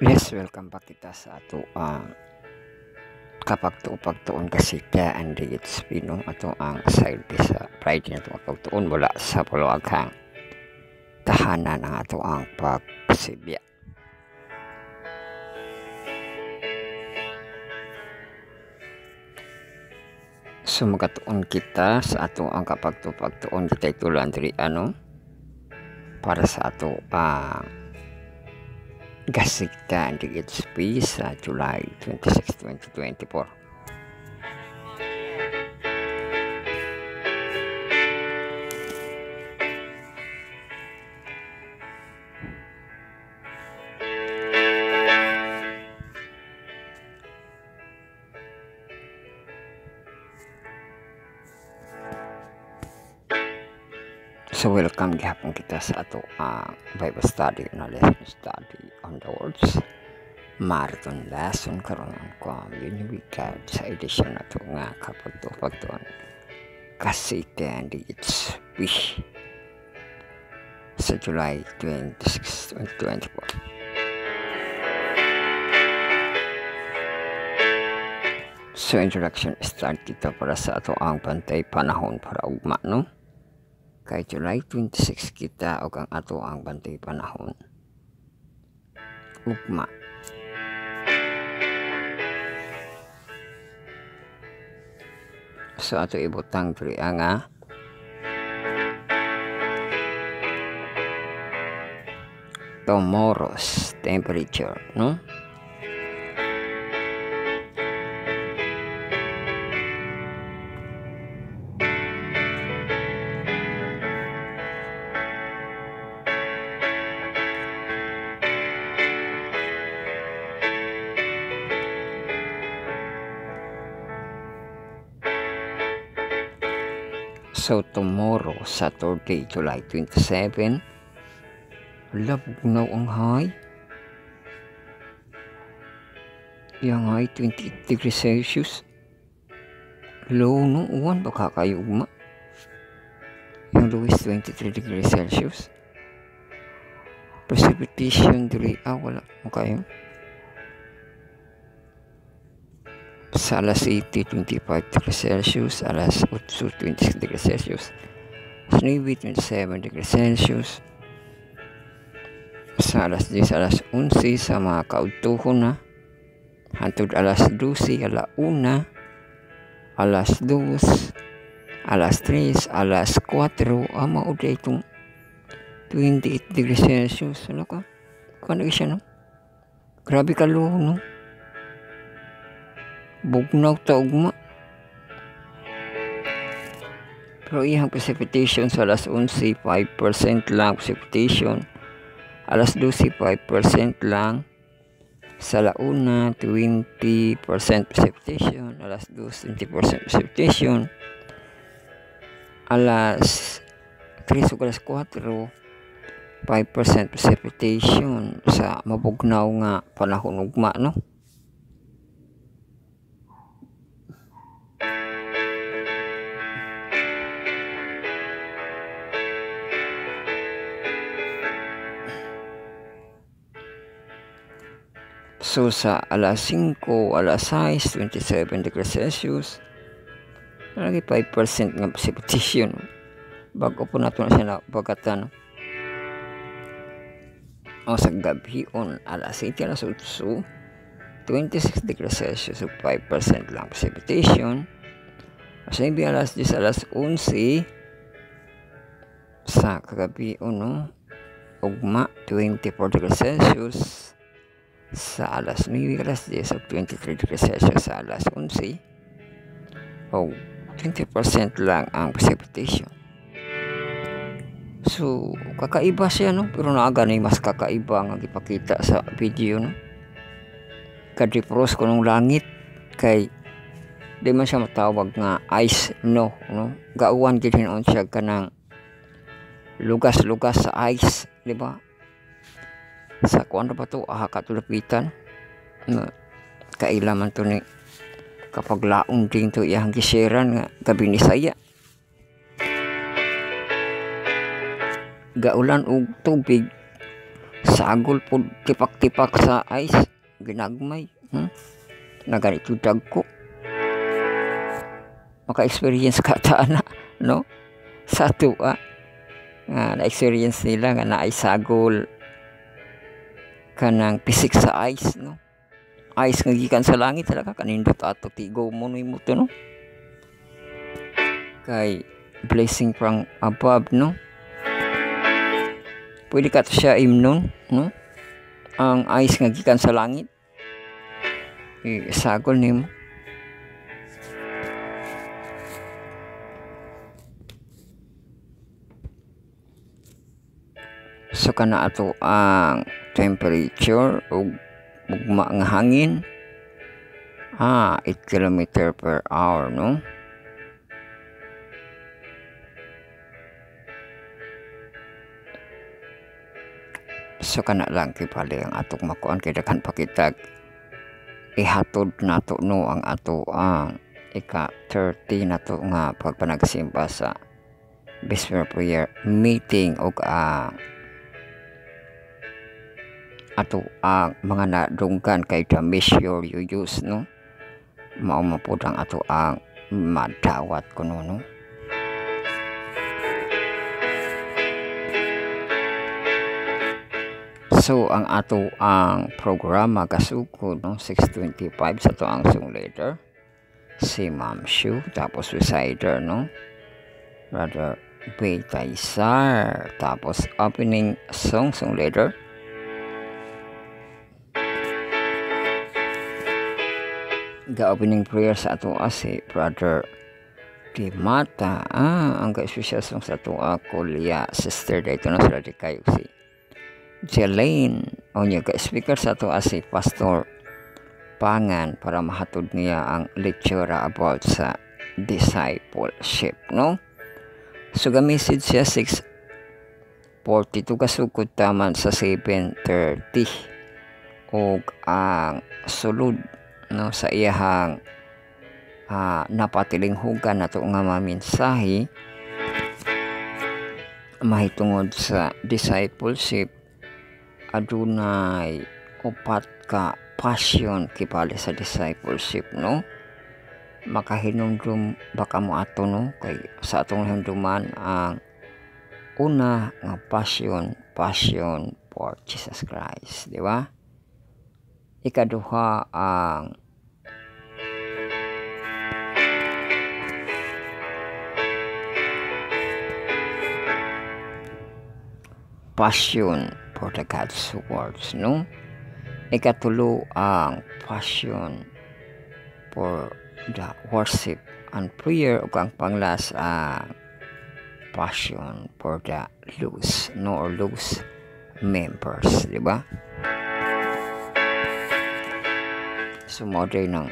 Yes, welcome back kita sa ato kapag pagtuon kasi ka andi it's pino ato ang side sa Friday na itong pagtuon wala sa puluaghang tahanan ang ato ang pagsibya. So magatuon kita sa ato ang kapag pagtuon kita itulan diri para sa ato gasika and HP sa July 26, 2024. So welcome gihapon kita sa ato Bible study na lesson study on the words marathon lesson karon ko yun weekend sa edition na to nga kapag pagtuon kasi candy it's wish sa July 26, 2024. So introduction start dito para sa ato ang bantay panahon para ugma no kay July 26 kita o ang ato ang bantay panahon ugma. So ato ibutang diri nga tomorrow's temperature no. So tomorrow, Saturday, July 27, labugnaw ang high. Yung high 28 degrees Celsius. Low no, uwan baka kayo ugma. Yung low is 23 degrees Celsius. Precipitation diri wala mo kayo. Sa alas 25 degrees Celsius, alas 8, 26 degrees Celsius, sa 9, 27 degrees Celsius, sa alas 10, alas 11, sa mga kaudtuhon na, hantod alas 12, alas 1, alas 2, alas 3, alas 4, mauday itong 28 degrees Celsius, ano ka? Kano siya no? Grabe ka low no? Bugnaw ta ugma. Pero iyang precipitation sa alas 11, 5% lang precipitation. Alas 12, 5% lang. Sa launa, 20% precipitation. Alas 2, 20% precipitation. Alas 3 o alas 4, 5% precipitation sa mabugnaw nga panahon ugma no. So sa alas 5, alas 6, 27 degrees Celsius, lagi 5% nga precipitation. Bago po nato na siya na pagkatan. O sa gabi on alas 7, alas 8, 26 degrees Celsius, so 5% lang precipitation. Sa gabi alas 10, alas 11, sa kagabi ugma 24 degrees Celsius. Sa alas 9, alas 10, 23 degrees Celsius sa alas 11 o 20% lang ang precipitation. So kakaiba siya no, pero naaga na mas kakaiba nga ipakita sa video no. Kadipros ko ng langit kay di man siya matawag nga ice no gauwan gid hinuon siya kanang lugas-lugas sa ice, di ba? Sa kuan ba to katulapitan na kailaman to ni kapag laong din to iyang gisiran nga gabi ni saya gaulan og tubig sagol po tipak-tipak sa ice ginagmay na ganito dagko maka-experience ka na no sa tuwa na-experience nila nga na ay sagol kanang pisik sa ice no ice nga gikan sa langit talaga kanindot ato tigo mo no to no kay blessing from above no pwede ka to siya imnon no ang ice nga gikan sa langit sagol nimo so kana ato ang temperature ug ugma nga hangin 8 kilometer per hour no so kana lang kipali ang atong makuan kay daghan pa kitag ihatod nato no ang ato ang ika-30 nato nga pagpanagsimba sa Vesper prayer meeting og ato ang mga nadunggan kay the measure you use no mao mapud ang ato ang madawat kuno no so ang ato ang programa kasugod no 6:25 sa to ang song leader si Ma'am Shu tapos recider no Brother Betaisar tapos opening song leader opening prayer sa ato si Brother Dimata ang ka-special song sa ato Kuya sister dito na sila di kayo si Jelaine o niya ka-speaker sa ato si Pastor Pangan para mahatod niya ang lectura about sa discipleship no so ga-message siya 6:42 kasugod taman sa 7:30 og ang sulod no sa iyahang napatilinghugan nato nga maminsahe mahitungod sa discipleship adunay upat ka passion kipali sa discipleship no makahinumdum baka mo ato no kay sa atong hinduman ang una nga passion for Jesus Christ di ba ikaduha ang passion for the God's words no ikatulo ang passion for the worship and prayer ug ang panglas passion for the loose members di ba so modern ng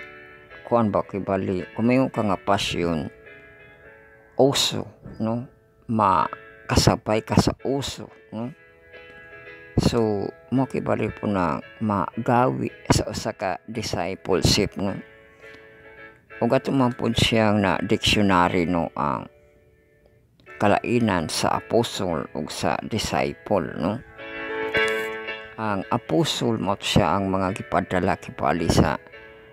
kuan ba kibali kumayo ka nga passion also no makasabay ka sa uso no so mo kibali po na magawi sa usa ka discipleship no ug ato man po siyang na dictionary no ang kalainan sa apostol ug sa disciple no ang apostol mo siya ang mga gipadala kibali sa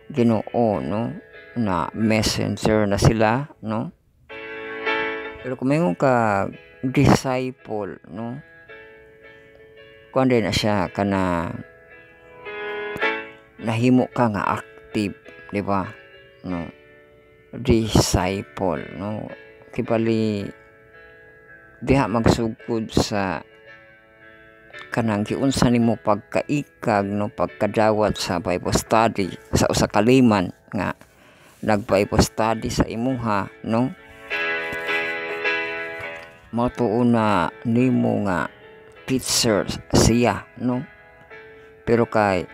Ginoo no na messenger na sila no pero kung mayroon ka disciple no kung na siya kana nahimo ka nga active di ba no disciple no kibali diha magsugod sa kanang giunsa nimo pagkaikag no pagkadawat sa Bible study sa usa ka layman nga nag-Bible study sa imuha no matuuna nimo nga teacher siya no pero kay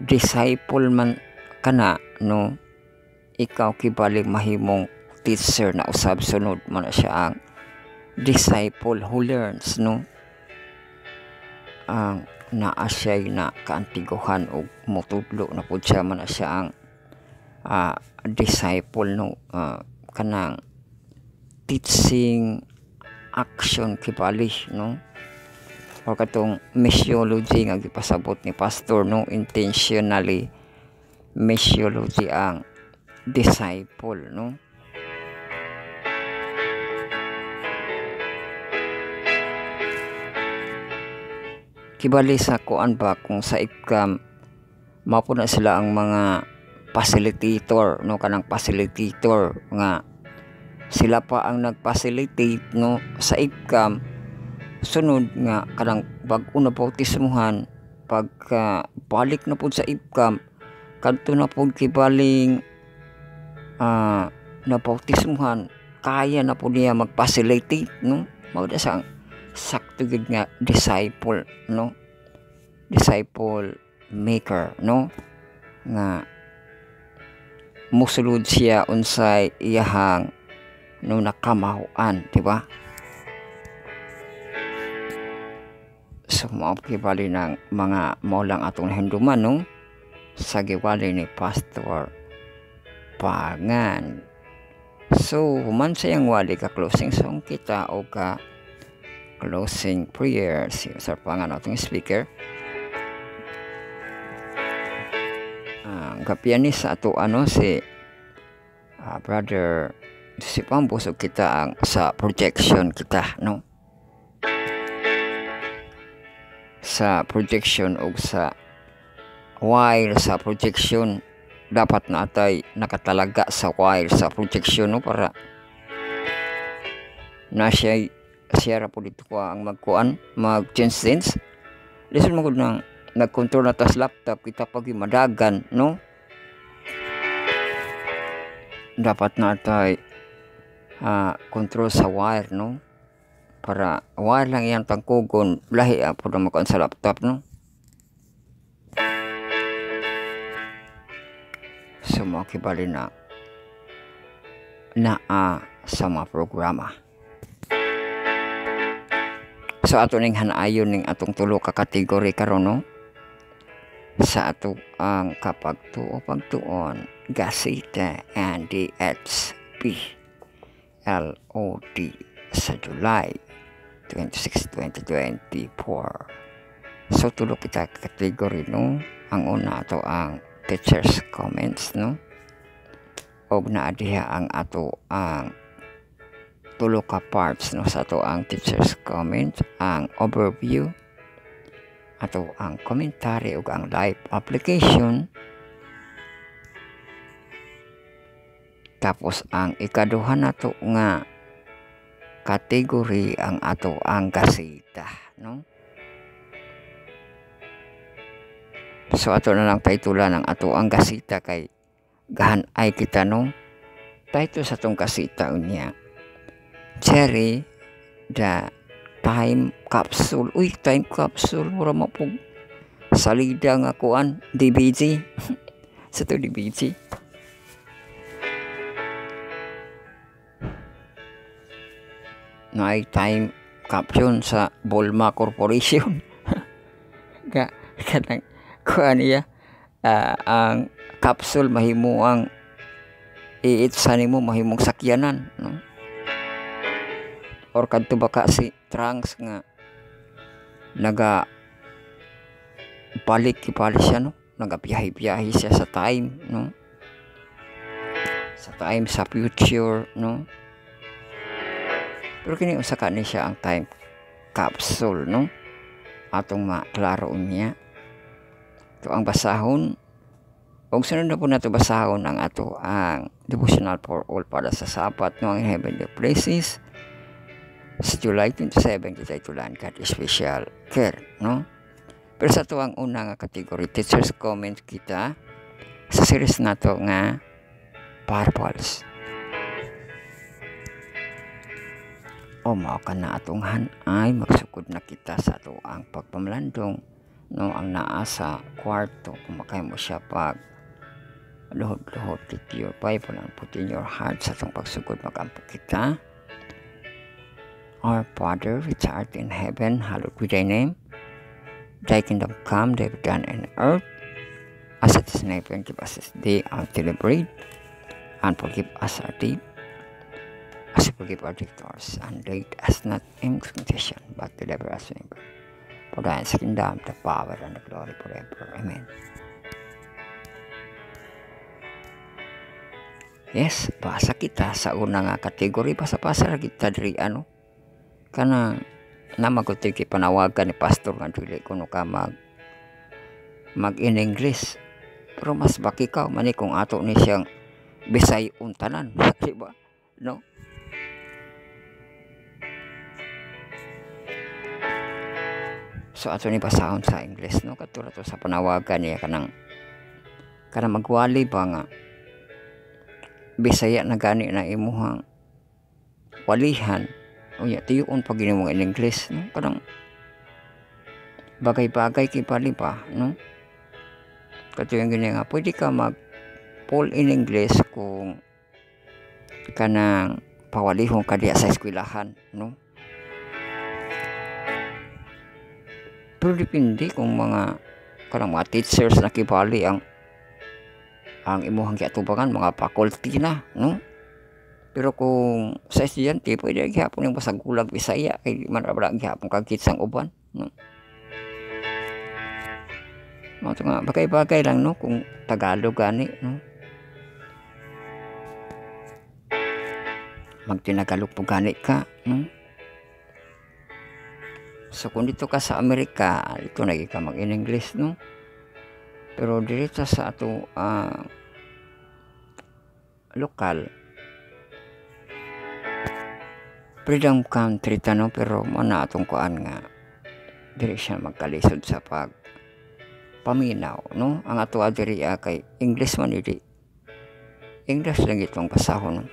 disciple man kana no ikaw kibali mahimong teacher na usab sunod man siya ang disciple who learns no ang naa siya na kaantiguhan o motudlo na po siya man siya ang disciple no kanang teaching action kibali no or katong missiology nga gipasabot ni pastor, no, intentionally missiology ang disciple, no. Kibali sa kuan ba kung sa IPCAM mapo na sila ang mga facilitator, no, kanang facilitator nga sila pa ang nag-facilitate, no, sa IPCAM. Sunod nga kanang bag-o na bautismuhan, pagka balik na pud sa IPCAM kadto na pud kibaling na bautismuhan, kaya na pud niya mag-facilitate, no. Mao da sa sakto gid nga disciple, no, disciple maker, no, nga musulod siya unsay iyahang no nakamahuan, di ba? So mao kibali ng mga mao lang atong nahinduman, no, sa giwali ni Pastor Pangan. So human sa yang wali ka closing song kita o ka closing prayer si Sir Pangan atong speaker. Kapianis sa ato si brother si pambusog kita ang sa projection kita, no, sa projection o sa wire sa projection dapat na atay nakatalaga sa wire sa projection, no, para na siya ra po dito ko ang mag-change sense. Listen mo nang nag-control na tas laptop kita pag madagan, no, dapat na atay control sa wire, no, para wire lang iyang tangkugon lahi po na makuan sa laptop, no. So makibali na sa mga programa. So ato ning hanayon ning atong tulo ka kategory karon, no, sa ato ang kapagtuo pagtuon Gasita and DHP LOD sa July 26, 2024. So tulo kita kategory, no. Ang una ato ang teacher's comments, no, og naa diha ang ato ang tulo ka parts, no, sa ato ang teacher's comment, ang overview, ato ang commentary ug ang live application. Tapos ang ikaduha nato nga kategory ang ato ang gasita, no. So ato na lang titulan ang ato ang gasita kay gahan ay kita, no. Title sa tong gasita unya Cherry the Time Capsule. Uy, time capsule mura mapug salida nga kuan DBG sa to DBG. Naay time capsule sa Bulma Corporation. Kanang kuan niya ang capsule mahimo ang iitsa nimo mahimong sakyanan, no, or kadto baka si Trunks nga naga balik siya, no, nagabiyahe siya sa time, no, sa time sa future, no. Pero kini usa ka ni siya ang time capsule, no, atong maklaro niya. Ito ang basahon. Kung sunod na po nato basahon ang ato ang devotional for all para sa Sabat, no, ang heavenly places sa July 27 kita itulan kat special care, no. Pero sa ito ang una nga kategory teacher's comment kita sa series nato nga purpose. O mao ka na atong hanay magsukod na kita sa ato ang pagpamlandong, no, ang naa sa kwarto kung makay mo siya pag luhod-luhod with your Bible and put in your heart sa atong pagsugod magampok kita. Our Father which art in heaven, hallowed be thy name. Thy kingdom come, thy will be done on earth as it is in heaven. Give us this day our daily bread, and forgive us our debt as we forgive our debtors, and lead us not into temptation, but deliver us from evil. For thine is the kingdom, the power, and the glory forever. Amen. Yes, basa kita sa unang kategori basa-basa kita diri kana namaguti ki panawagan ni pastor nga dili kuno ka mag in English. Pero mas baki ka mani kung ato ni siyang Bisay untanan, diba? No? So ato ni basahon sa English, no? Katulad to sa panawagan niya kanang magwali ba nga Bisaya na gani na imuhang walihan unya tiyon pag ginimong in English, no? Kanang bagay-bagay kay pali pa, no? Katulad gini nga pwede ka mag Paul in English kung kanang pawalihong ka diya sa eskwelahan, no? Pero depende kung mga teachers na kibali ang imuhang kiatubangan, mga faculty na, no? Pero kung sa estudyante, pwede gihapon yung basag gulag Bisaya, kay man rabra gihapon kagkits ang uban, no? Mga nga bagay-bagay lang, no? Kung Tagalog gani, no? Magtinagalog po gani ka, no? So kung dito ka sa Amerika, ito naging ka mag in English, no? Pero dito sa ato lokal freedom country tano, pero mana atong kuan nga diri siya magkalisod sa paminaw, no? Ang ato diri kay English man idi English lang itong pasahon, no?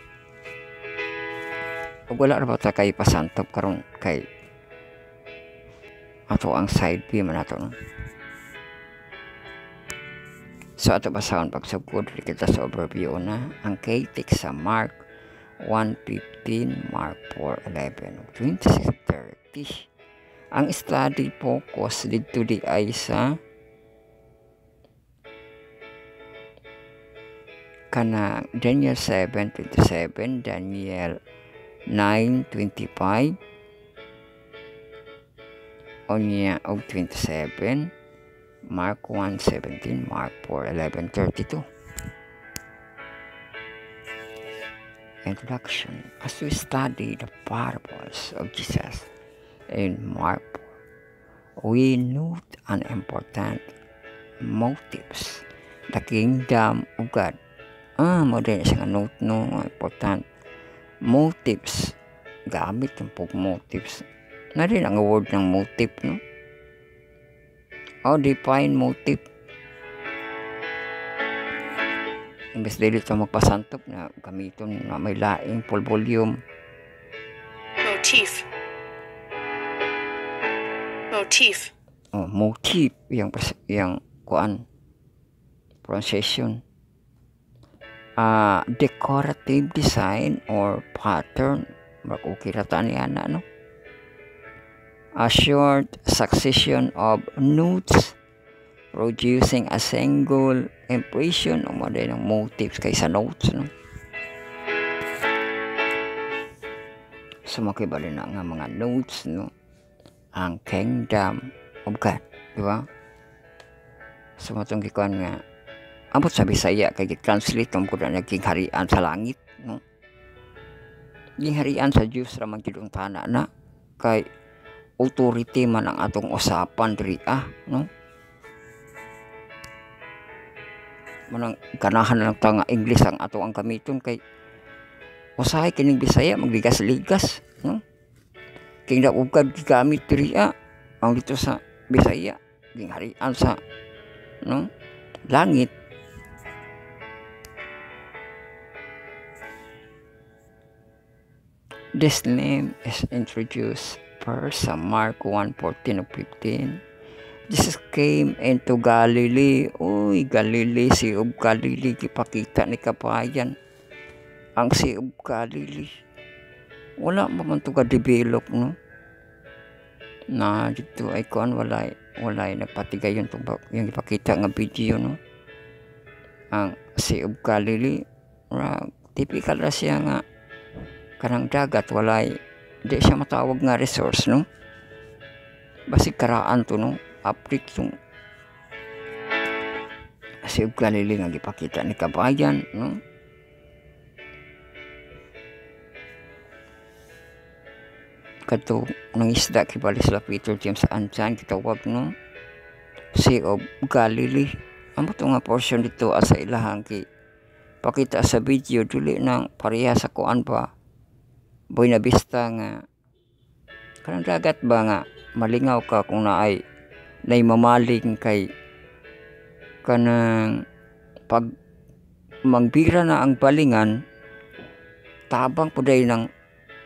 Ug wala ra ba ta kay pasantop karon kay ato ang side view man ato, no? So ato basahon pagsugod kita sa overview na ang kaitik sa Mark 1:15, Mark 4:11, 26:30. Ang study focus dito di ay sa kana Daniel 7:27, Daniel 9:25, onya og 27, Mark 1:17, Mark 4:11-32. Introduction. As we study the parables of Jesus in Mark 4, we note an important motives. The kingdom of God. Mo din siya note, no? Important motives. Gamit yung motives. Na rin ang word ng motive, no? Define motive. Imbes dili ito magpasantop na gamiton na may laing full volume. Motif. Motif. Motif yang kuan pronunciation. Decorative design or pattern, makukirata niya na, no? A short succession of notes producing a single impression o mga ng motives kaysa notes, no? So makibali na nga mga notes, no? Ang kingdom of God, di ba? So matong gikuan nga ambot sa Bisaya kay translate mo kuda naging harian sa langit, no? Ging harian sa Dios ra man gid tana na kay authority man ang atong usapan diri, no? Manang ganahan lang ta nga English ang ato ang gamiton kay usahay kining Bisaya magligas-ligas, no? Kingdom of God gigamit diri ang dito sa Bisaya ging harian sa, no? Langit. This name is introduced first sa Mark 1:14-15. Jesus came into Galilee. Uy, Galilee, Sea of Galilee, kipakita ni kapayan ang Sea of Galilee. Wala man to ka-develop, no? Na dito ay kuan walay nagpatigay yung ipakita nga video, no? Ang Sea of Galilee, typical na siya nga kanang dagat, walay di siya matawag nga resource, no? Basi karaan to no, update yung si Galileo nga gipakita ni kabayan no. Kadto nang isda kibali sila Peter James Anjan gitawag no, Sea of Galilee. Amo to nga portion dito asa ilahang pakita sa video dili nang pareha sa kuan pa Buena Vista nga kanang dagat ba nga malingaw ka kung naay mamaling kay kanang pag mangbira na ang balingan tabang puday ng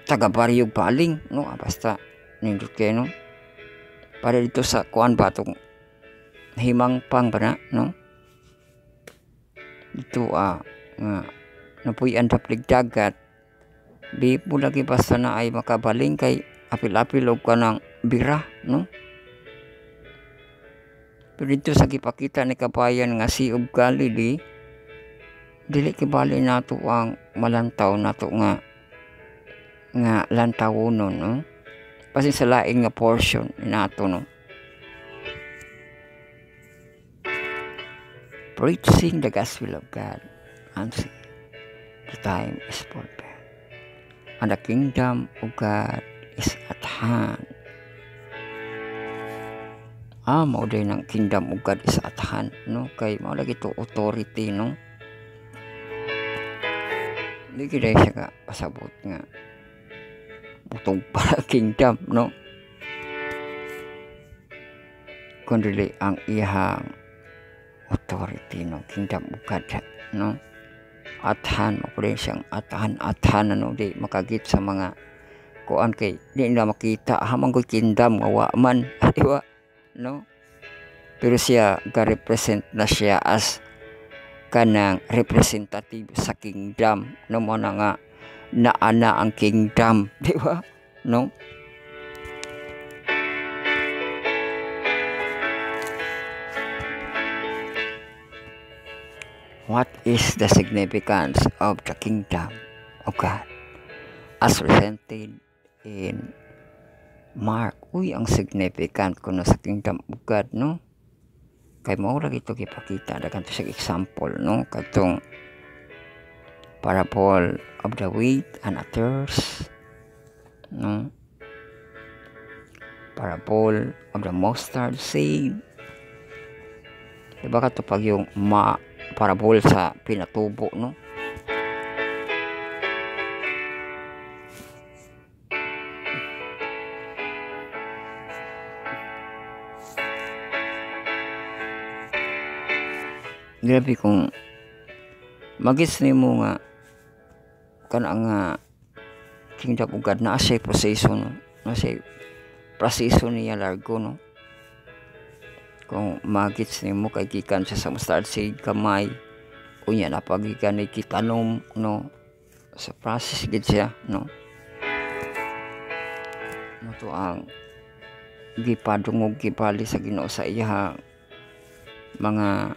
taga Barrio Baling no, basta nindot kayo no, para dito sa kuan ba itong himang pang ba na no, dito nga napuyan taplig dagat di po lagi basta na ay makabaling kay apil-apil o ka ng bira no. Pero dito sa gipakita ni kabayan nga Sea of Galilee dili kibali nato ang malantaw nato nga lantawon no, kasi sa laing nga portion nato no. Preaching the gospel of God and see the time is fulfilled and the kingdom of God is at hand. Mao day ng kingdom of God is at hand no, kay mao lagi to authority no. Hindi kita siya ka pasabot nga butong para kingdom no, kundi ang ihang authority no, kingdom of God no. Athan mo rin siyang athan ano di makagit sa mga kuan kay di na makita hamang ko kingdom nga man diba no. Pero siya ga-represent na siya as kanang representative sa kingdom no, mo na nga naana ang kingdom di ba no. What is the significance of the kingdom of God as presented in Mark? Ang significant kuno sa kingdom of God no, kay mao ra gito gipakita dagan to sa example no, katong parable of the wheat and tares no, parable of the mustard seed diba kato pag yung parable sa pinatubo no. Grabe kung magis nimo nga kanang nga kingdom of God na siya proseso no, na siya proseso niya largo no. Kung magits nimo kay gikan sa mustard seed kamay unya na pagikan ni kitanom no, sa process gid siya no. Moto ang gipadungog gibali sa Ginoo sa iya mga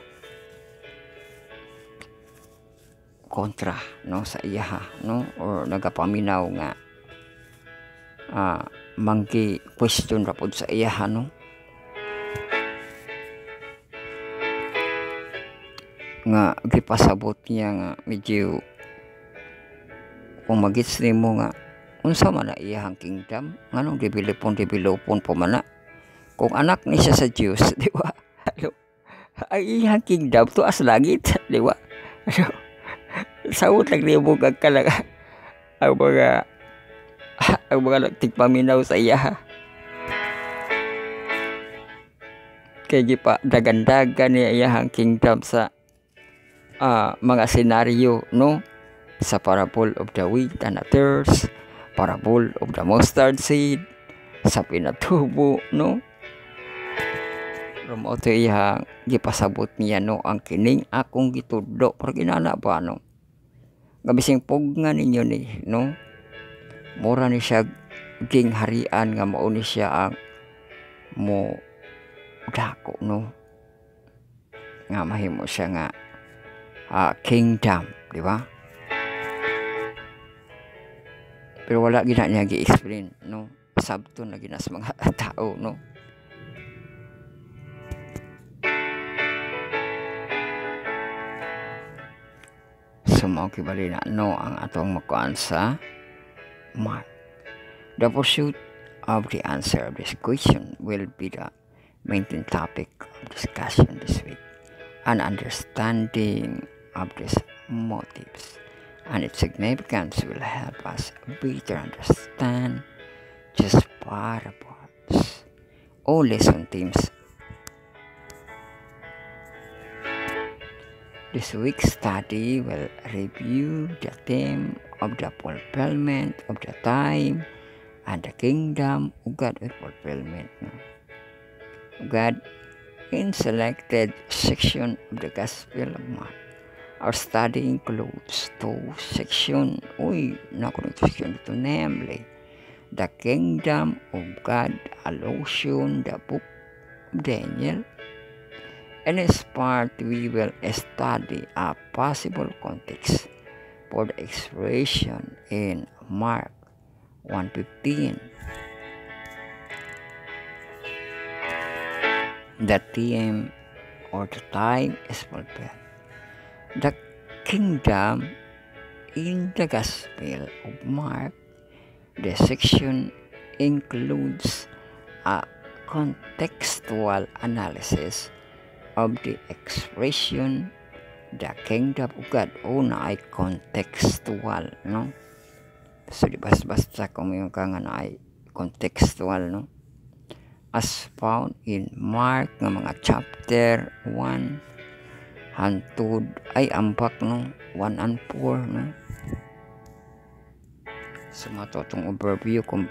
kontra no sa iya no, or nagapaminaw nga mangki question ra pud sa iya no, nga gipasabot niya nga medyo kung magits nimo nga unsa man na iyang kingdom nganong developon po man na kung anak ni siya sa Dios di ba ay iyang kingdom to as langit di ba sawot lang nimo kagkalaga ang mga nagtigpaminaw sa iya kay gipa dagan-dagan niya iyang kingdom sa mga senaryo no, sa parable of the wheat and tares, parable of the mustard seed, sa pinatubo no. Pero ito iyang gipasabot niya no, ang kining akong gitudlo pero ginana ba no, gabising pugnga ninyo ni no, mura ni siya ging harian nga mao ni siya ang mo dako no, nga mahimo siya nga kingdom di ba. Pero wala gina niya gi-explain no, sabto na gina sa mga tao no, So mao kibali na no ang atong makuan sa Mark. The pursuit of the answer of this question will be the main topic of discussion this week. An understanding of these motives and its significance will help us better understand just parables or lesson themes. This week's study will review the theme of the fulfillment of the time and the kingdom of God with fulfillment. God in selected section of the Gospel of Mark. Our study includes two sections, namely the kingdom of God allusion, the book of Daniel. In this part, we will study a possible context for the expression in Mark 1:15. The theme or the time is fulfilled. The kingdom in the Gospel of Mark, the section includes a contextual analysis of the expression the kingdom of God. Na ay contextual, no? So di basta kung yung ka nga na ay contextual, no? As found in Mark nga mga chapter 1 hangtod ay ambak, no? 1 and 4, no? So matotong overview kung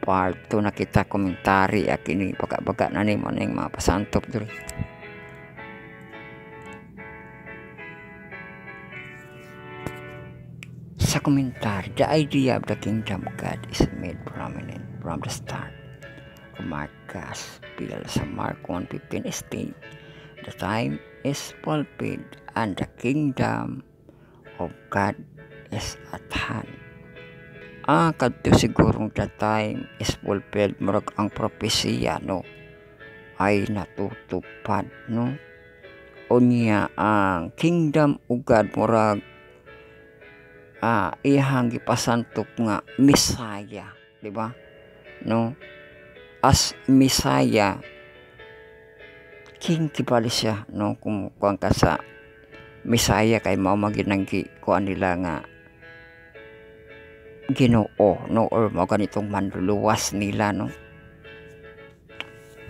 part 2 na kita komentary akini baga-baga na ni mo ning mga pasantop diri. Sa komentar, the idea of the kingdom of God is made prominent from the start of Mark Gospel. Sa Mark 1:15 state, the time is fulfilled and the kingdom of God is at hand. Kadto sigurong the time is fulfilled, murag ang propesya, no, ay natutupad, no. Unya ang kingdom of God murag ihang gipasantok nga Messiah, di ba? No? As Messiah, king kibali siya, no? Kung ka sa Messiah kay mao maginang kuan nila nga Ginoo, no, or mao ganitong manluluwas nila, no.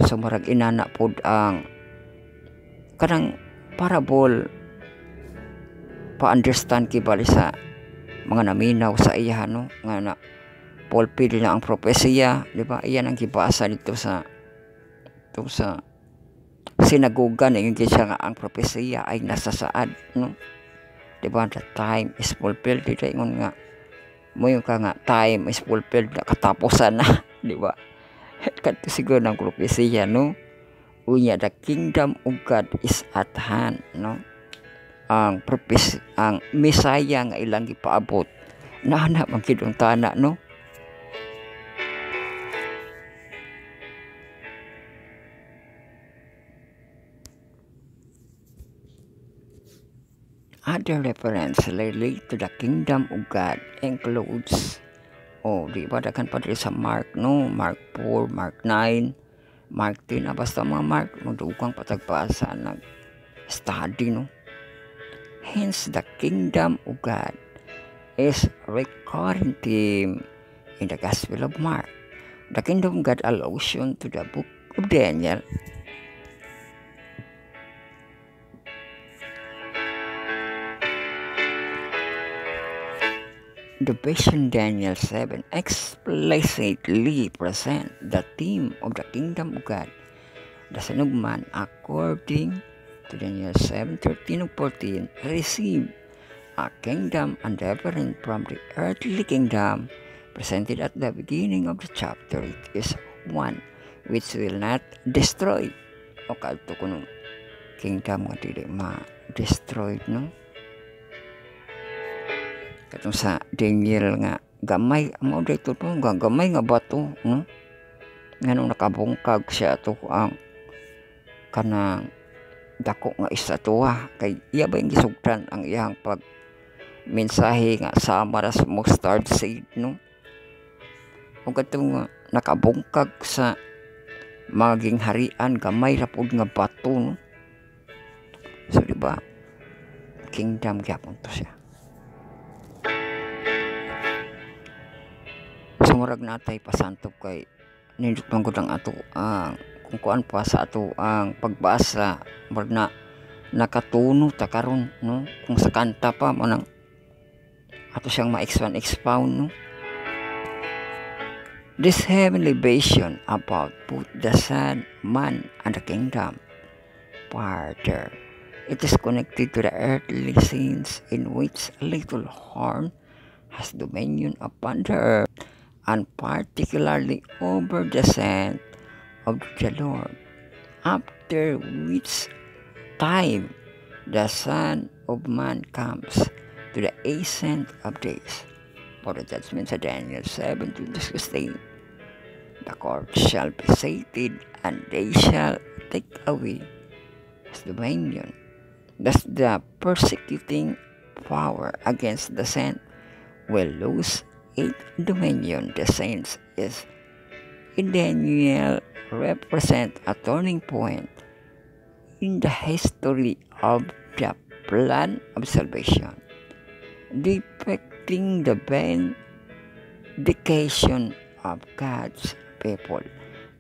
So marag inana pod ang kanang parable pa-understand kibali sa mga naminaw sa iya, no, nga na fulfill na ang propesya, di ba? Iyan ang gibasa dito sa sinagoga na yung siya nga ang propesya ay nasasaad, no, di ba? The time is fulfilled, di ba? Ingon nga mo yung ka nga time is fulfilled na katapusan na, di ba? Kadto siguro ng propesya, no. Unya the kingdom of God is at hand, no. Ang Messiah nga ilang gipaabot na magkidong tana, no. Other reference relate to the kingdom of God includes di ba dakan pa diri sa Mark, no, Mark 4, Mark 9, Mark 10, basta mga Mark magdugang patagpasa nag study, no. Hence, the kingdom of God is recurring theme in the Gospel of Mark. The kingdom of God allusion to the book of Daniel. The vision Daniel 7 explicitly present the theme of the kingdom of God. The sinugman, according to Daniel 7:13-14, receive a kingdom and reverent from the earthly kingdom presented at the beginning of the chapter. It is one which will not destroy. O kalto ko nung kingdom nga dili ma-destroyed, no. Katong sa Daniel nga gamay mo dito po gamay nga bato, no, nganong nakabungkag siya to ang kanang dako nga estatwa kay iya ba yung gisugdan ang iyang mensahe nga sama ra sa mustard seed, no? O katong nakabungkag sa maging harian, gamay ra pud nga bato, no? So diba, kingdom gyapon to siya. So murag natay pasantop kay nindot man gud ang ato ang kung kuan pa sa ato ang pagbasa, murag na nakatuno ta karon, no? Kung sa kanta pa manang ato siyang ma-expound, no? This heavenly vision about both the Son, man, and the kingdom, Father, it is connected to the earthly scenes in which a little horn has dominion upon the earth, and particularly over the scent of the Lord, after which time the Son of Man comes to the Ancient of Days. For the judgments of Daniel 7:16, the court shall be sated, and they shall take away his dominion. Thus the persecuting power against the saint will lose its dominion. The saints is in Daniel represent a turning point in the history of the plan of salvation, depicting the vindication of God's people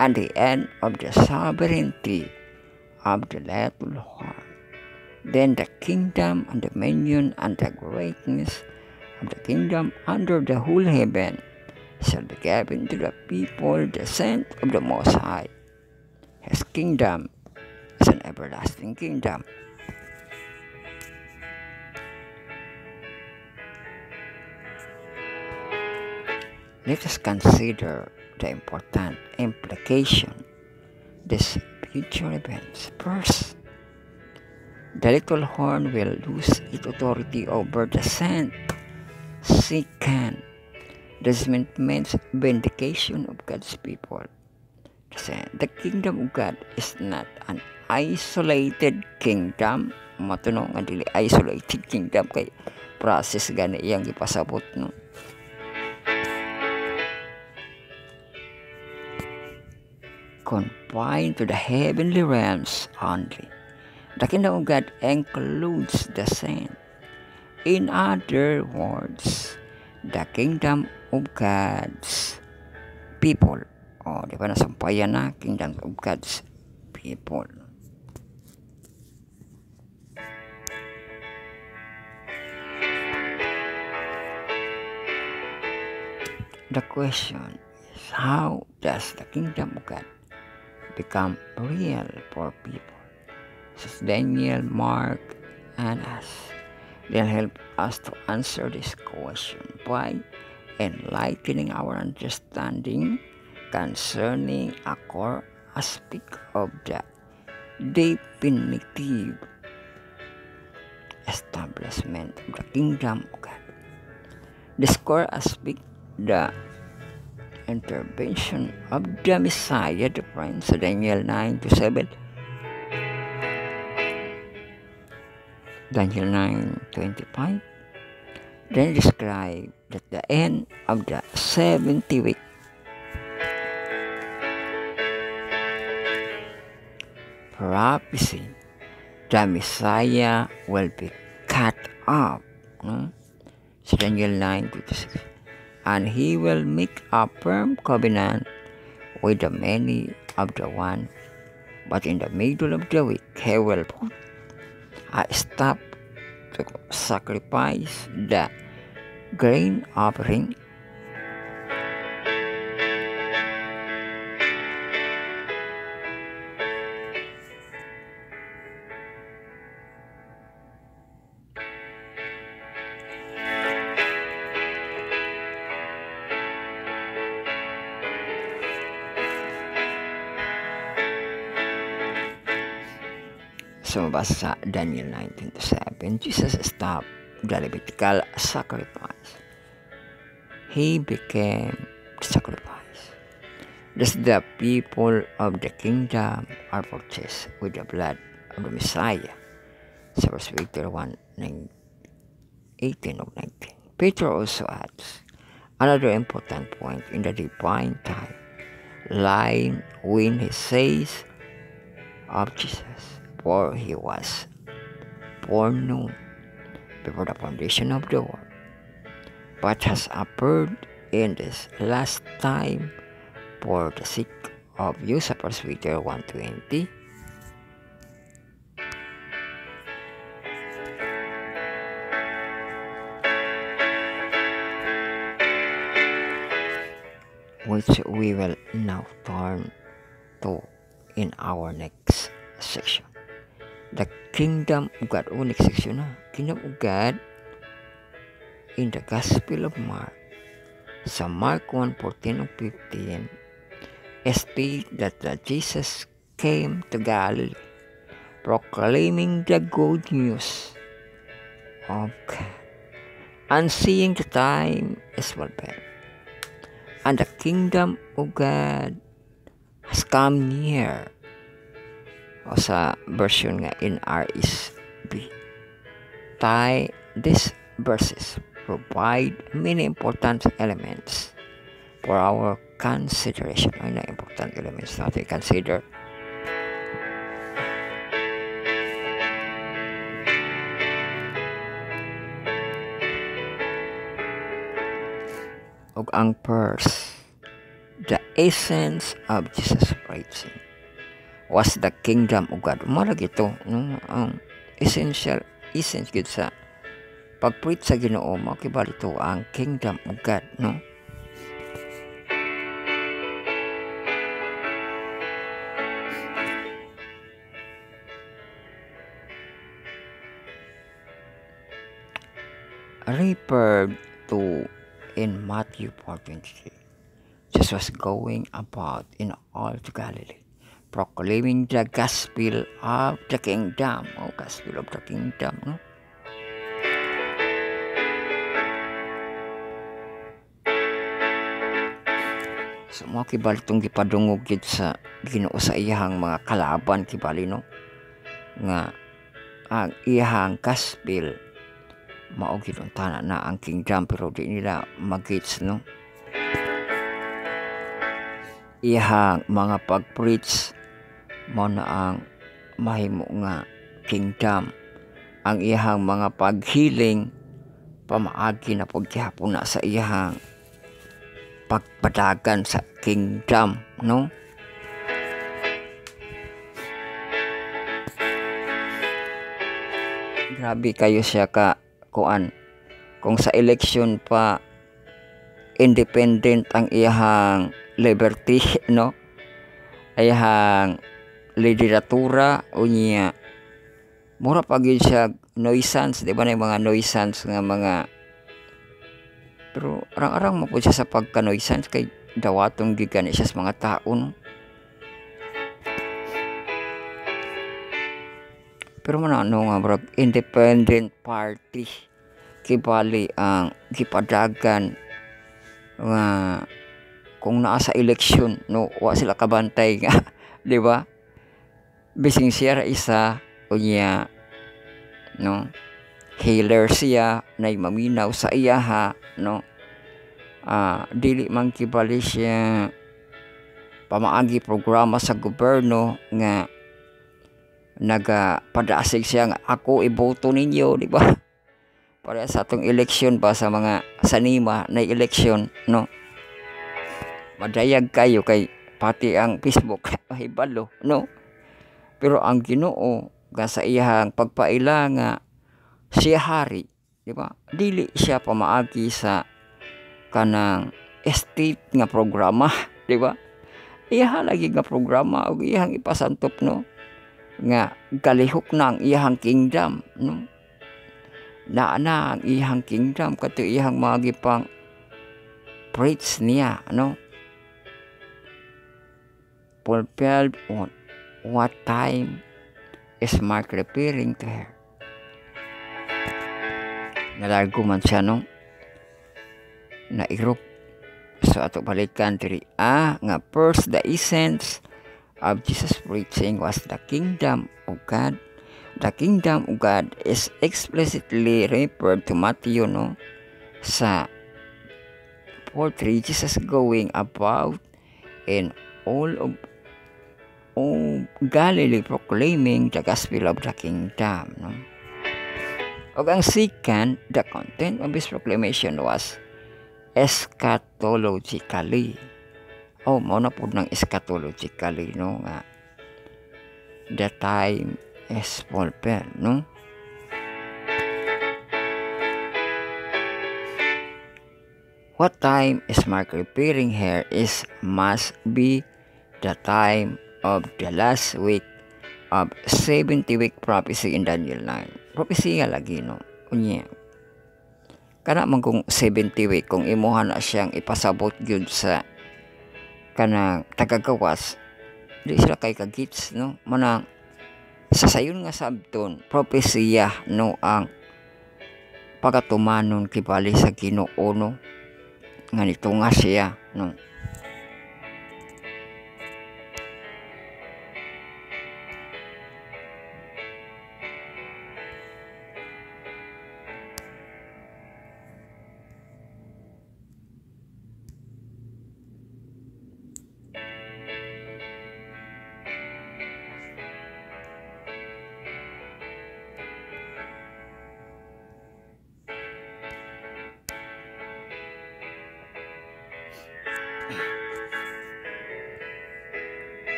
and the end of the sovereignty of the little horn. Then the kingdom and dominion and the greatness of the kingdom under the whole heaven shall be given to the people, the saint of the Most High. His kingdom is an everlasting kingdom. Let us consider the important implication these future events. First, the little horn will lose its authority over the saint. Second, this means vindication of God's people. The kingdom of God is not an isolated kingdom. Matunong nga dili isolated kingdom kay process gani iyang ipasabot, no? Confined to the heavenly realms only. The kingdom of God includes the saint. In other words, the kingdom of God's people. O, di ba nasampayan na? Kingdom of God's people. The question is, how does the kingdom of God become real for people? So Daniel, Mark, and us. They'll help us to answer this question by enlightening our understanding concerning a core aspect of the definitive establishment of the kingdom of God. This core aspect, the intervention of the Messiah, the Prince, Daniel 9:7, Daniel 9:25, then describe that the end of the 70 week prophecy, the Messiah will be cut off. So Daniel 9:26, and he will make a firm covenant with the many of the one, but in the middle of the week he will put a stop to sacrifice the grain offering. So basa Daniel 9:27, Jesus stopped the Levitical sacrifice. He became the sacrifice. Thus the people of the kingdom are purchased with the blood of the Messiah. So verse 1, 18 of 19. Peter also adds another important point in the divine time line when he says of Jesus, for he was foreknown before the foundation of the world, but has appeared in this last time for the sake of you, sa 1 Peter 1:20. Which we will now turn to in our next section. The Kingdom of God. Next section na. Kingdom of God in the Gospel of Mark. Sa Mark 1:14-15, state that Jesus came to Galilee, proclaiming the good news of God, and seeing the time is fulfilled, and the kingdom of God has come near. O sa version nga NRSV. These verses provide many important elements for our consideration. Ay na important elements natin consider. Og ang first, the essence of Jesus' preaching was the kingdom of God. Umarag ito, no? Ang essence good sa pag-preach sa Ginoo, makibali ito ang kingdom of God, no? Referred to in Matthew 4:23, Jesus was going about in all to Galilee, proclaiming the gospel of the kingdom. Oh, gospel of the kingdom, no? So, mga kibali itong gipadungog sa Ginoo sa iyahang mga kalaban, kibali, no? Nga, ang iyahang gospel, maog yun tana na ang kingdom, pero di nila mag-gets, no? Iyahang mga pag-preach mo na ang mahimo nga kingdom. Ang iyahang mga paghiling pamaagi na pagkihapon na sa iyahang pagpadagan sa kingdom, no? Grabe kayo siya ka kuan. Kung sa election pa independent ang iyahang liberty, no? Iyahang lideratura unya mura pa gyud siya nuisance, di ba na yung mga nuisance nga mga, pero arang-arang mo po siya sa pagka-nuisance kay dawatong gigani siya sa mga tao, no? Pero manano nga bro, independent party kibali ang gipadagan nga kung naa sa election, no, wa sila kabantay nga di ba? Bising siya isa unya, no, healer siya na maminaw sa iyaha, no, dili man kibali siya pamaagi programa sa gobyerno nga nagapadaasig siya nga ako iboto ninyo, di ba? Para sa atong election ba sa mga sanima na election, no? Madayag kayo kay pati ang Facebook mahibalo, no? Pero ang Ginoo ga sa iyang pagpaila nga siya hari, di ba? Dili siya pamaagi sa kanang state nga programa, di ba? Iyaha lagi nga programa og iyang ipasantop, no? Nga galihok na ang iyang kingdom, no? Na ang iyang kingdom kato iyang mga gipang preach niya, no? Fulfilled on what time is Mark referring to her? Nalargo man siya, no? Nairok. So ato balikan diri nga first, the essence of Jesus' preaching was the kingdom of God, The kingdom of God is explicitly referred to Matthew, no? Sa 4:3, Jesus going about in all of Galilee proclaiming the gospel of the kingdom, no? O ang second, the content of his proclamation was eschatologically. Mao na po ng eschatologically, no? Nga, the time is fulfilled, no? What time is Mark referring here is must be the time of the last week of 70-week prophecy in Daniel 9. Prophecy lagi, no? Unya. Kana man kung 70 week, kung imuha na siyang ipasabot yun sa kanang tagagawas, di sila kay kagits, no? Manang sa sayon nga sabton, propesya, no, ang pagatumanon kibali sa Ginoo, no? Nga nito nga siya, no?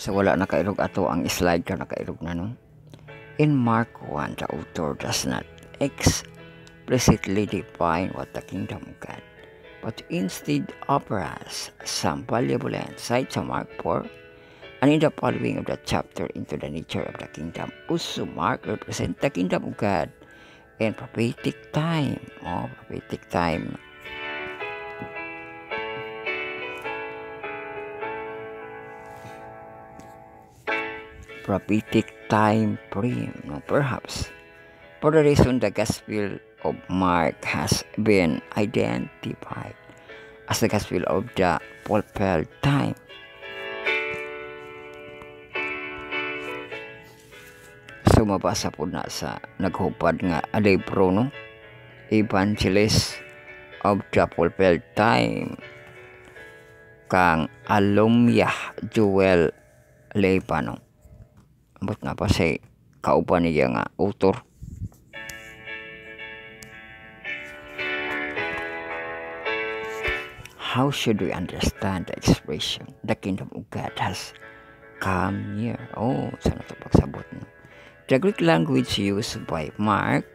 So wala nakailog ato ang slide ka nakailog na, no? In Mark 1, the author does not explicitly define what the kingdom of God, but instead offers some valuable insights to Mark 4 and in the following of the chapter into the nature of the kingdom. Also, Mark represents the kingdom of God in prophetic time. Prophetic time. Prophetic time frame, no? Perhaps for the reason the Gospel of Mark has been identified as the Gospel of the fulfilled time. So mabasa po na sa naghupad nga libro, no? Evangelist of the Fulfilled Time kang Alumyah Joel Lebano. Ambot na pa si kauban niya nga author. How should we understand the expression, the kingdom of God has come near? Sana ito pagsabot, no? The Greek language used by Mark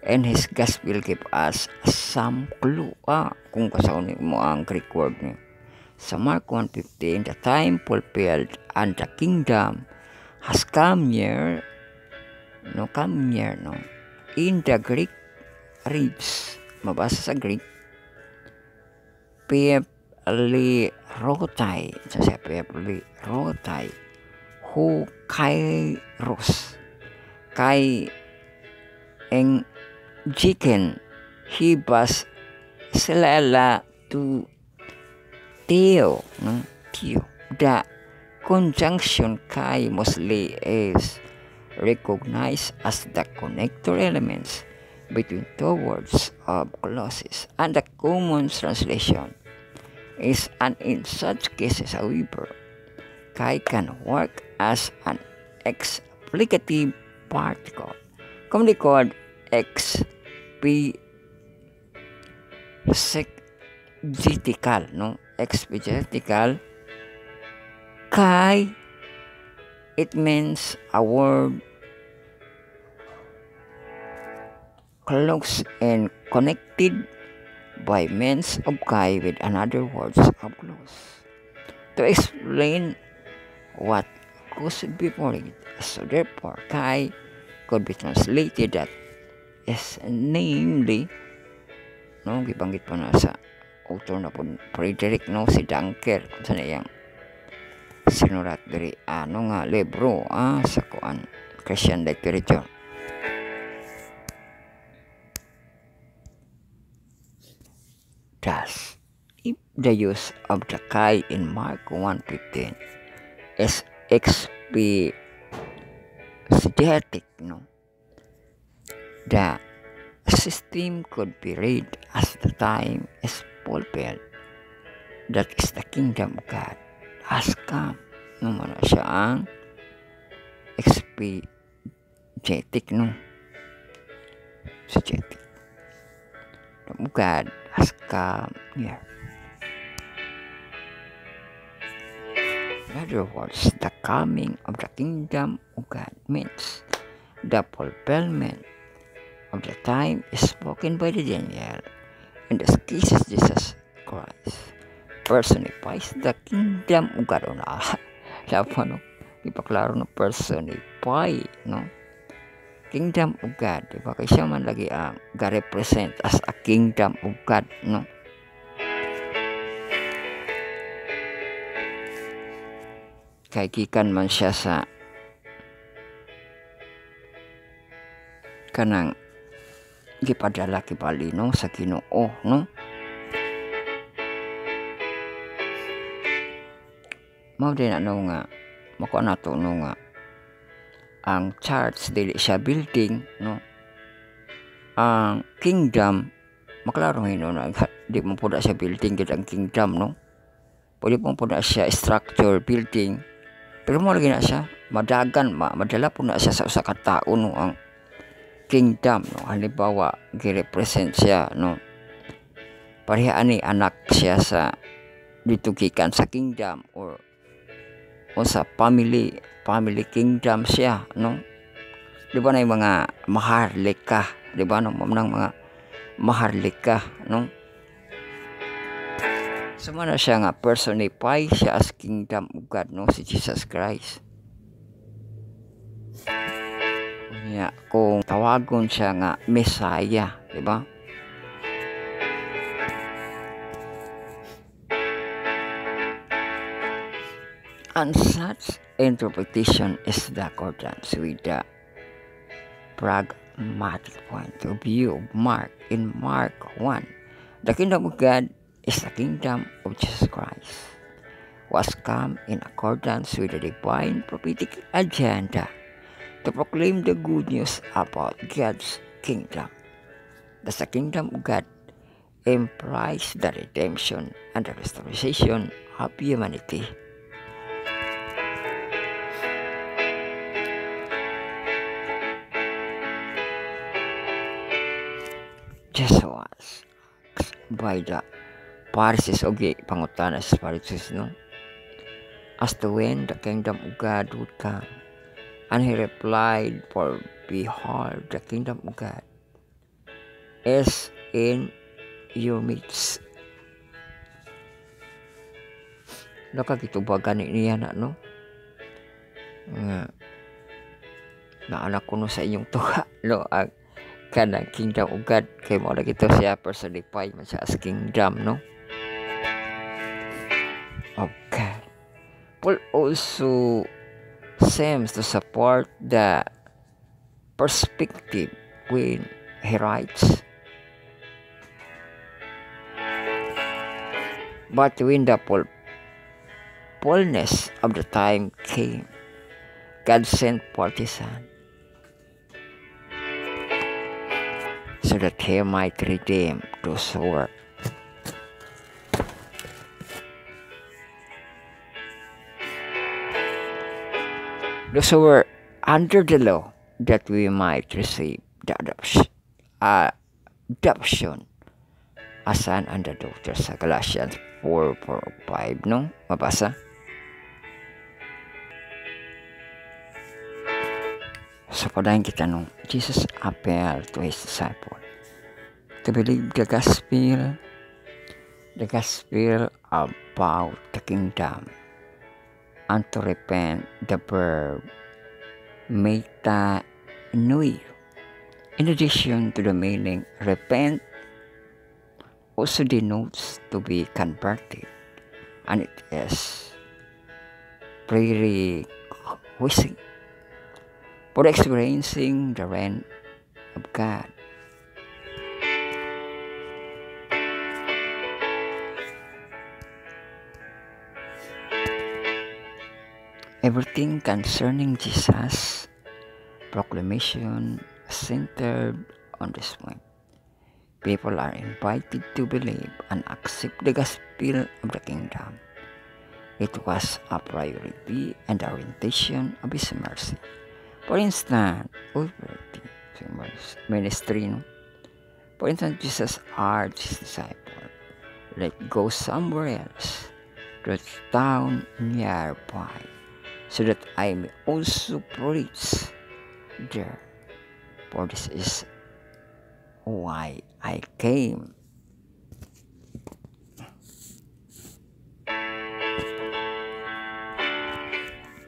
and his gospel give us some clue. Kung kasaon mo ang Greek word niya. Sa Mark 1:15, the time fulfilled and the kingdom has come near, no? Come near, no? In the Greek reads, mabasa sa Greek, Peplerotai, sa Peplerotai, hu kairos, kay eng jiken, hibas selala to Theo, no? Theo. The conjunction kai mostly is recognized as the connector elements between two words of clauses, and the common translation is, and in such cases, however, kai can work as an explicative particle, commonly called exegetical, no? Exegetical. Kai, it means a word close and connected by means of kai with another words of close to explain what goes before it. So therefore, kai could be translated that is namely, no, gibanggit pa na sa author na po Frederick, no, si Dunker kung saan iyang sinurat diri ano nga libro sa kuan Christian literature. Thus, if the use of the kai in Mark 1:15 is exegetic, no, the system could be read as the time is fulfilled. That is the kingdom of God has come. No, mana siya ang exegetic, no? Exegetic. The kingdom of God has come here. In other words, the coming of the kingdom of God means the fulfillment of the time is spoken by the Daniel. In this case, Jesus Christ personifies the kingdom of God. Lapo, no? Ipaklaro no, personify, no? Kingdom of God, diba? Kaya siya man lagi ga-represent as a kingdom of God, no? Kaya gikan man siya sa kanang gipadala kibali, no, sa Ginoo, no? Mao din ano nga mako nato no nga ang church dili siya building, no? Ang kingdom maklaro hino na di mo pud siya building gid ang kingdom, no? Pwede mo pud siya structure building, pero mo lagi na siya madagan madala po na siya sa usa ka tawo, no, ang kingdom, no? Halimbawa gi-represent siya, no, pareha ani anak siya sa ditugikan sa kingdom or sa family kingdom siya, no? Di ba na yung mga maharlika, di ba, no, ng mga maharlika, no? Sumana siya nga personify siya as kingdom of God, no, si Jesus Christ. Kung tawagon siya nga Messiah, di ba? And such interpretation is the accordance with the pragmatic point of view of Mark. In Mark 1, the kingdom of God is the kingdom of Jesus Christ, was come in accordance with the divine prophetic agenda to proclaim the good news about God's kingdom. Thus, the kingdom of God implies the redemption and the restoration of humanity. Jesus was by the Pharisees, okay, pangutana sa Pharisees, no, as to when the kingdom of God would come. And he replied, for behold, the kingdom of God is in your midst. Nakakitubagan niya na, no? Naanak ko no sa inyong tuha, no? Ang kanang kingdom of God, kay mo lagi ito siya personify man siya as kingdom, no? Okay. Paul also seems to support the perspective when he writes, but when the fullness of the time came, God sent forth his Son, so that he might redeem those who were under the law, that we might receive the adoption as son and a daughter, sa Galatians 4:4-5, no? Mabasa? So, padahin kita nung Jesus appealed to his disciple to believe the gospel about the kingdom, and to repent, the verb metanoia, In addition to the meaning, repent also denotes to be converted, and it is prerequisite for experiencing the reign of God. Everything concerning Jesus' proclamation centered on this point. People are invited to believe and accept the gospel of the kingdom. It was a priority and orientation of His mercy. For instance, ministry, no? For instance, Jesus urged His disciples, "Let go somewhere else, to the town nearby, so that I may also preach there. For this is why I came."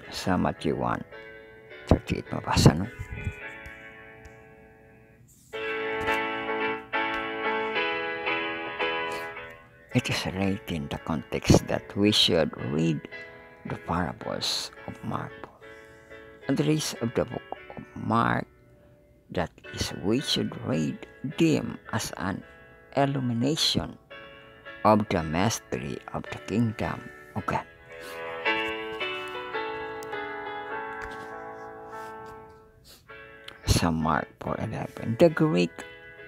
Sa Matthew 1:38 mabasa, no? It is right in the context that we should read the parables of Mark and the rest of the book of Mark. That is, we should read them as an illumination of the mystery of the kingdom of God. Sa Mark 4:11, the Greek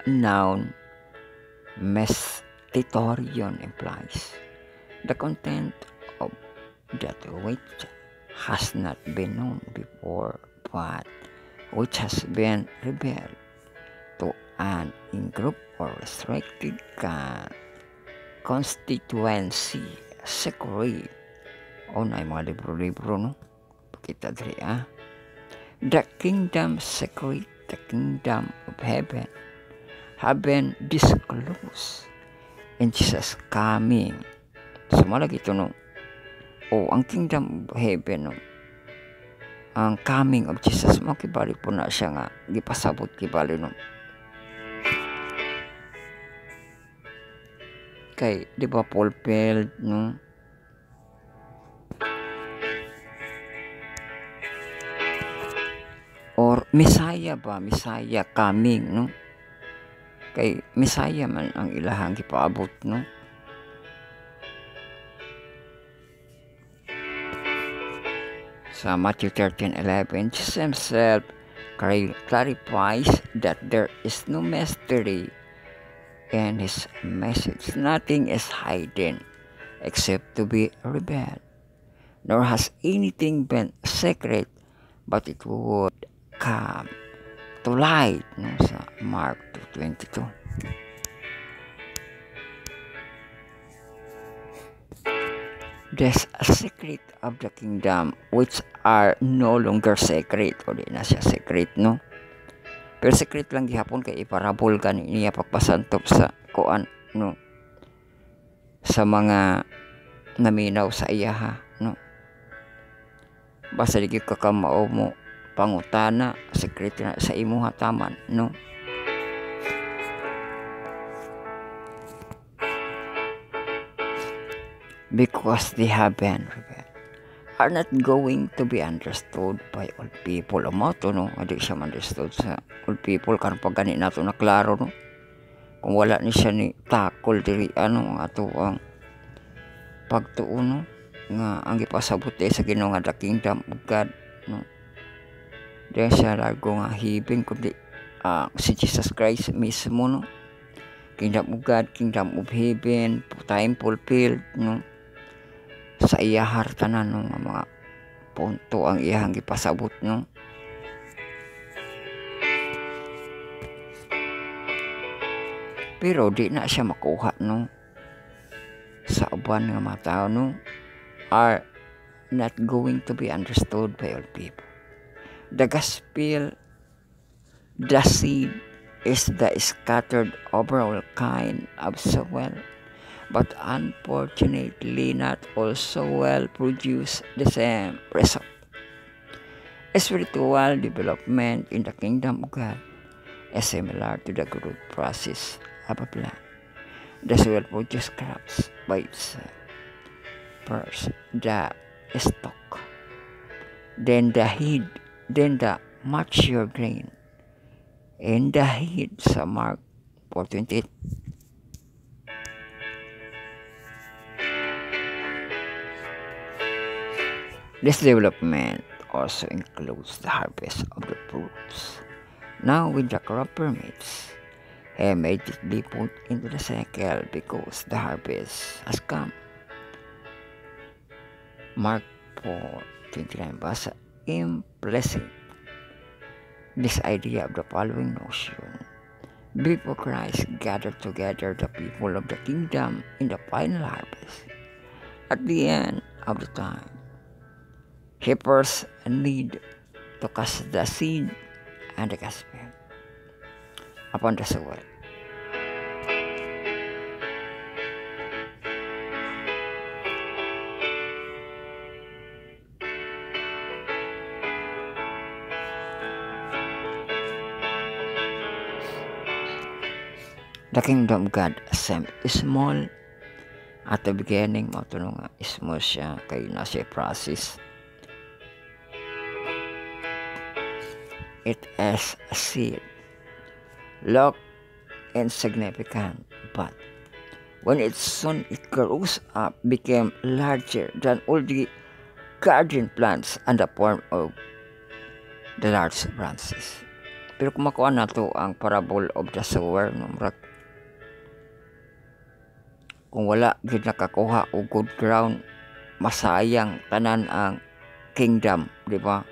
noun mestitorion implies the content of that which has not been known before, but which has been revealed to an in-group or restricted constituency. Secret o na mga libro-libro, no? Pakita diri, The kingdom secret, the kingdom of heaven, have been disclosed in Jesus coming. So malagi ito, no? O ang kingdom of heaven, no? Ang coming of Jesus, makibali po na siya nga gipasabot kibali, no? Kay di ba fulfilled, no? Or Messiah ba, Messiah coming, no? Kay Messiah man ang ilahang gipaabot, no? Sa Matthew 13:11, Jesus himself clarifies that there is no mystery in his message. Nothing is hidden except to be revealed, nor has anything been secret, but it would come to light, no? Sa Mark 2:22. There's a secret of the kingdom which are no longer secret, o di na siya secret, no? Pero secret lang gihapon kay iparabol ka niya pagpasantop sa kuan, no? Sa mga naminaw sa iya, no? Basta di ka kamao mo pangutana, secret na sa imo hataman, no? Because they have been revealed, are not going to be understood by all people. O mo to, no? Hindi siya understood sa all people. Karon pag gani nato na klaro, no? Kung wala ni siya ni takol diri, ano, ang ato ang pagtuon, no? Nga ang ipasabot sa Ginoo nga the kingdom of God, no? Dahil siya largo nga hibing kundi si Jesus Christ mismo, no? Kingdom of God, kingdom of heaven, time fulfilled, no? Sa iyahar tanan, no, nga mga punto ang iyahang gipasabot, no? Pero di na siya makuha, no? Sa uban nga mga tao, no? Are not going to be understood by all people. The gospel, the seed, is the scattered overall kind of soil, but unfortunately not all soil produce the same result. Spiritual development in the kingdom of God is similar to the growth process of a plant. The soil produces crops by itself. First, the stalk, then the head, then the mature grain, and the head sa Mark 4:28. This development also includes the harvest of the fruits. Now with the crop permits, he immediately put into the cycle because the harvest has come. Mark 4:29 basa implicit this idea of the following notion. Before Christ gathered together the people of the kingdom in the final harvest, at the end of the time, he first need to cast the seed and the gospel upon the soil. The kingdom of God seemed small at the beginning. Matunong nga, small siya kay nasa process. It is a seed, look insignificant, but when it grows up, became larger than all the garden plants and the form of the large branches. Pero kung makuha na to ang parable of the sower, no, kung wala gid nakakuha og good ground, masayang tanan ang kingdom, di ba?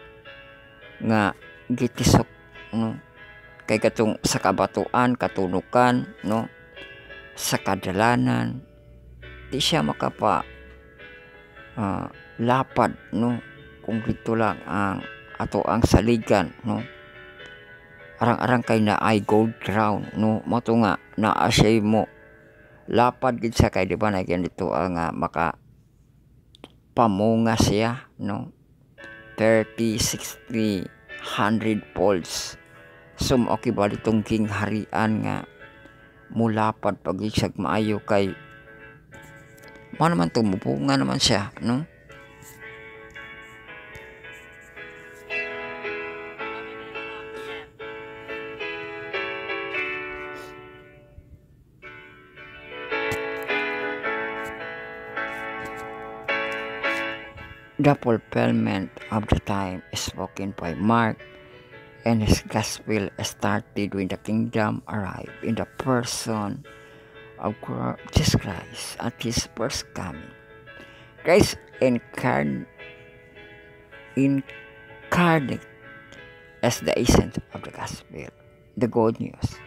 Nga gitisok, no? Kay katong sa kabatuan, katunukan, no? Sa kadalanan, di siya makapa lapad, no? Kung dito lang ang ato ang saligan, no? Arang-arang kay na ay gold ground, no? Mato nga naa siya mo lapad gid sa kay di ba na dito ang maka pamunga siya, no? 30, 60, 100 folds. So okay ba ditong king harian nga mulapad pag isag maayo kay mo naman tumupunga naman siya, no? The fulfillment of the time spoken by Mark and his gospel started when the kingdom arrived in the person of Jesus Christ at his first coming. Christ incarnate as the essence of the gospel, the good news.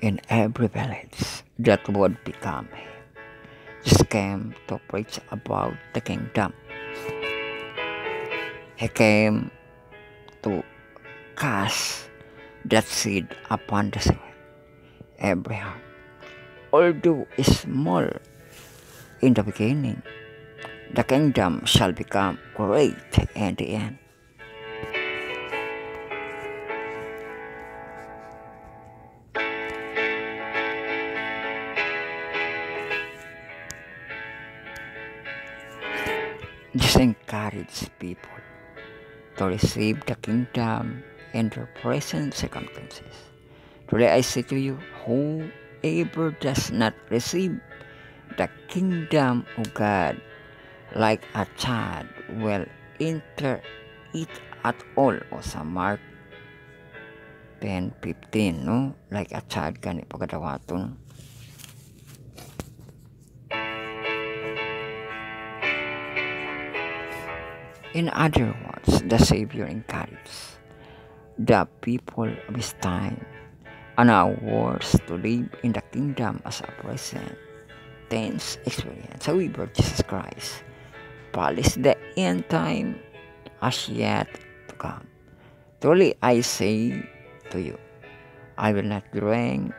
In every village that would become him, just came to preach about the kingdom. He came to cast that seed upon the soil, every heart. Although small in the beginning, the kingdom shall become great in the end. Just encourage people to receive the kingdom in their present circumstances. Today I say to you, whoever does not receive the kingdom of God like a child will enter it at all. O sa Mark 10:15, no? Like a child gani pagkadawaton. In other words, the Savior encouraged the people of his time and ours to live in the kingdom as a present tense experience. However, Jesus Christ promised the end time as yet to come. Truly I say to you, I will not drink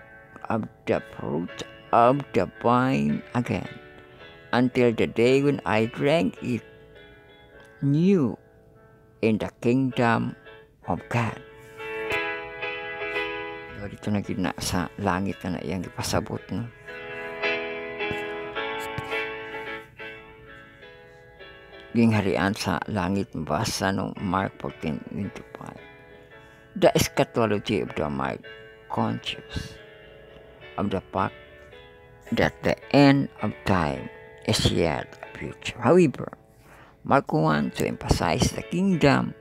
of the fruit of the wine again, until the day when I drank it new in the kingdom of God. So, dito na gina sa langit na iyang ipasabot, no? Gingharian sa langit, mabasa no Mark 14:25. The eschatology of the Mark conscious of the fact that the end of time is yet future. However, Mark wants to emphasize the kingdom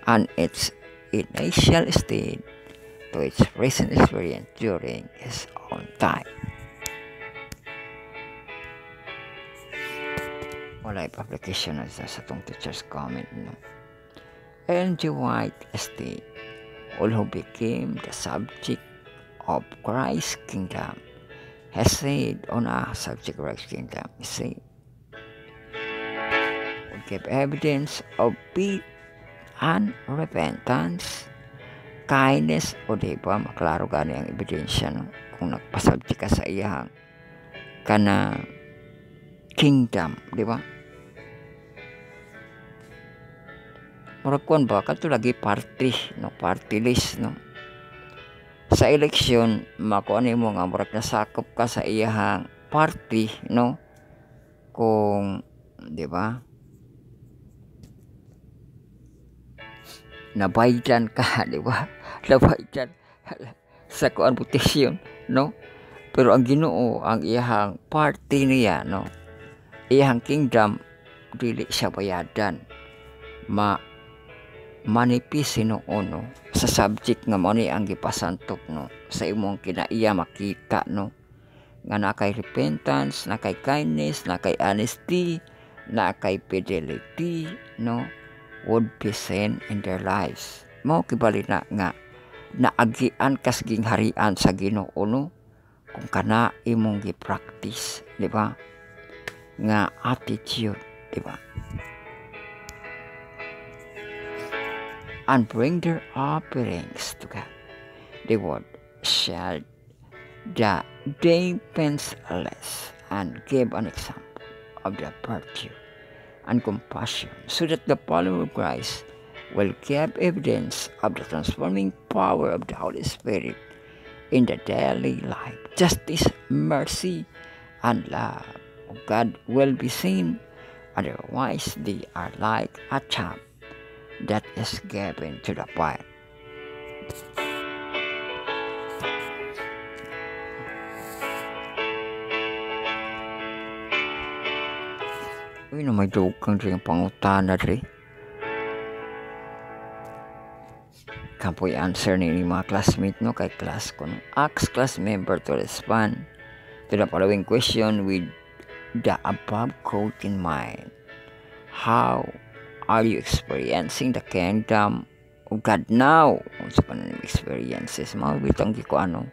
and its initial state to its present experience during his own time. Wala application na sa itong teacher's comment, no? And the white estate, all who became the subject of Christ's kingdom, has said on a subject of Christ's kingdom, he said, would give evidence of faith and repentance, kindness, o diba, maklaro gani ang ebidensya, no? Kung nagpasubject ka sa iyang kana kingdom, diba? Murag ba kato lagi party, no? Party list, no? Sa eleksyon, makuha mo nga murag nasakop ka sa iyang party, no? Kung, diba? Nabaydan ka, di ba? Nabaydan sa kuan petisyon, no? Pero ang Ginoo, ang iyang party niya, no? Iyang kingdom, dili siya bayadan. Manipis no, sa subject nga mo ni ang gipasantok, no? Sa imong kinaiya makita, no? Nga na kay repentance, na kay kindness, na kay honesty, na kay fidelity, no? Would be seen in their lives. Mo kibali na nga naagian kas gingharian sa Ginoo, no? Kung kana imong gi-practice, di ba? Nga attitude, di ba? And bring their offerings to God. The word shall the defenseless and give an example of the virtue and compassion, so that the follower of Christ will give evidence of the transforming power of the Holy Spirit in the daily life. Justice, mercy, and love of God will be seen, otherwise they are like a chaff that is given to the fire. Uy, na may dugang rin pangutana rin. Kampoy answer ni mga classmate, no? Kay class ko, no? Ask class member to respond to the following question with the above quote in mind. How are you experiencing the kingdom of God now? Kung sa panang experiences, mabitang ko ano,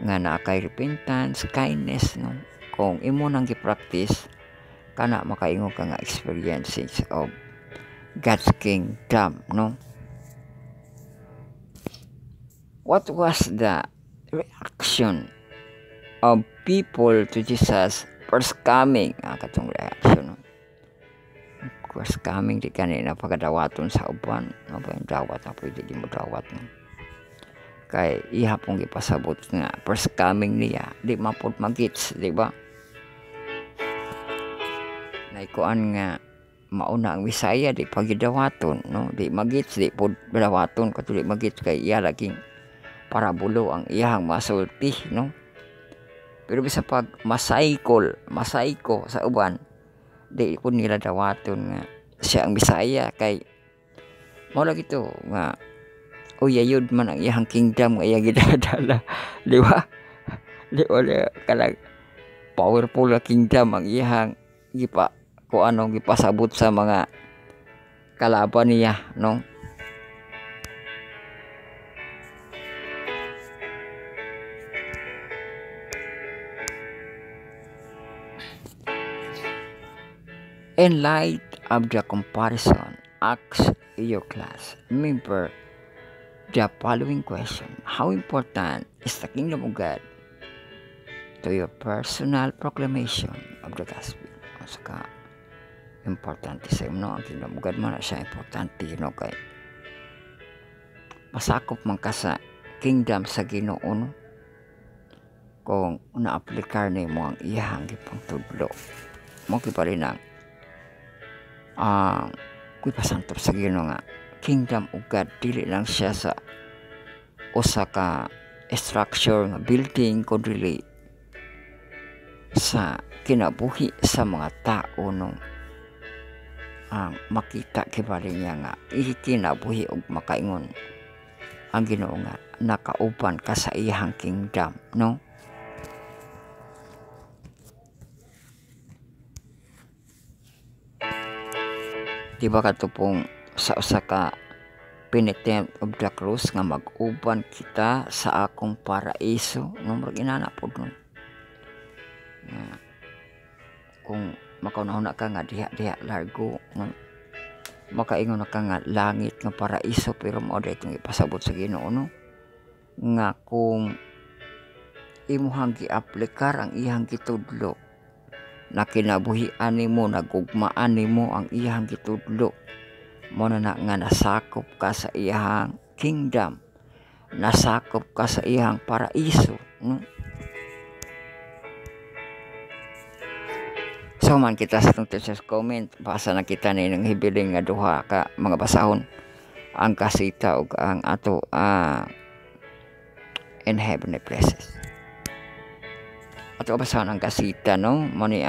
nga na kay repentance, kindness, no? Kung imo nang gi-practice, kana makaingo ka nga experiences of God's kingdom, no? What was the reaction of people to Jesus first coming? Katong reaction, no? First coming, di kanina pagkadawaton sa uban, no ba yung dawat na pwede di mo dawat, no? Kay ihapong ipasabot nga first coming niya, di mapod magits, di ba? Naikuan nga mauna ang Bisaya di pagidawaton, no? Di magits, di pod dawaton kato di magits kay iya laging parabulo ang iyang masulti, no? Pero bisa pag masaiko sa uban, di po nila dawaton nga siya ang Bisaya kay mo lagi to nga uyayod man ang iyang kingdom nga iyang gidadala, di ba? Di wala kalag powerful na kingdom ang iyang kung anong gipasabot sa mga kalaban niya, no? In light of the comparison, ask your class member the following question. How important is the kingdom of God to your personal proclamation of the gospel. Saka importante sa no ang kingdom of God man siya importante kay masakop man ka sa kingdom sa Ginoo no? Kung na-aplikar nimo ang iyang gipang tudlo mo kiparin ang kuy pasantop sa Ginoo nga kingdom of God dili lang siya sa usa ka structure nga building kundi sa kinabuhi sa mga tao no ang makita kibali niya nga ikinabuhi og makaingon ang Ginoo nga nakauban ka sa iyang kingdom no. Diba katupong sa usa ka penitent of the cross nga mag-uban kita sa akong paraiso no murag inana pod nun. Kung makaunahuna ka nga diha largo no? Makaingon na ka nga langit nga paraiso pero mao day itong ipasabot sa Ginoo no nga kung imuhang gi-aplikar ang iyang gitudlo na kinabuhian nimo nagugmaan nimo ang iyang gitudlo mo na nga nasakop ka sa iyang kingdom, nasakop ka sa iyang paraiso no? So man kita sa itong teacher's comment basa na kita na ng hibiling nga duha ka mga basahon ang kasita ug ang ato in heavenly places. Ato basahon ang kasita no mo ni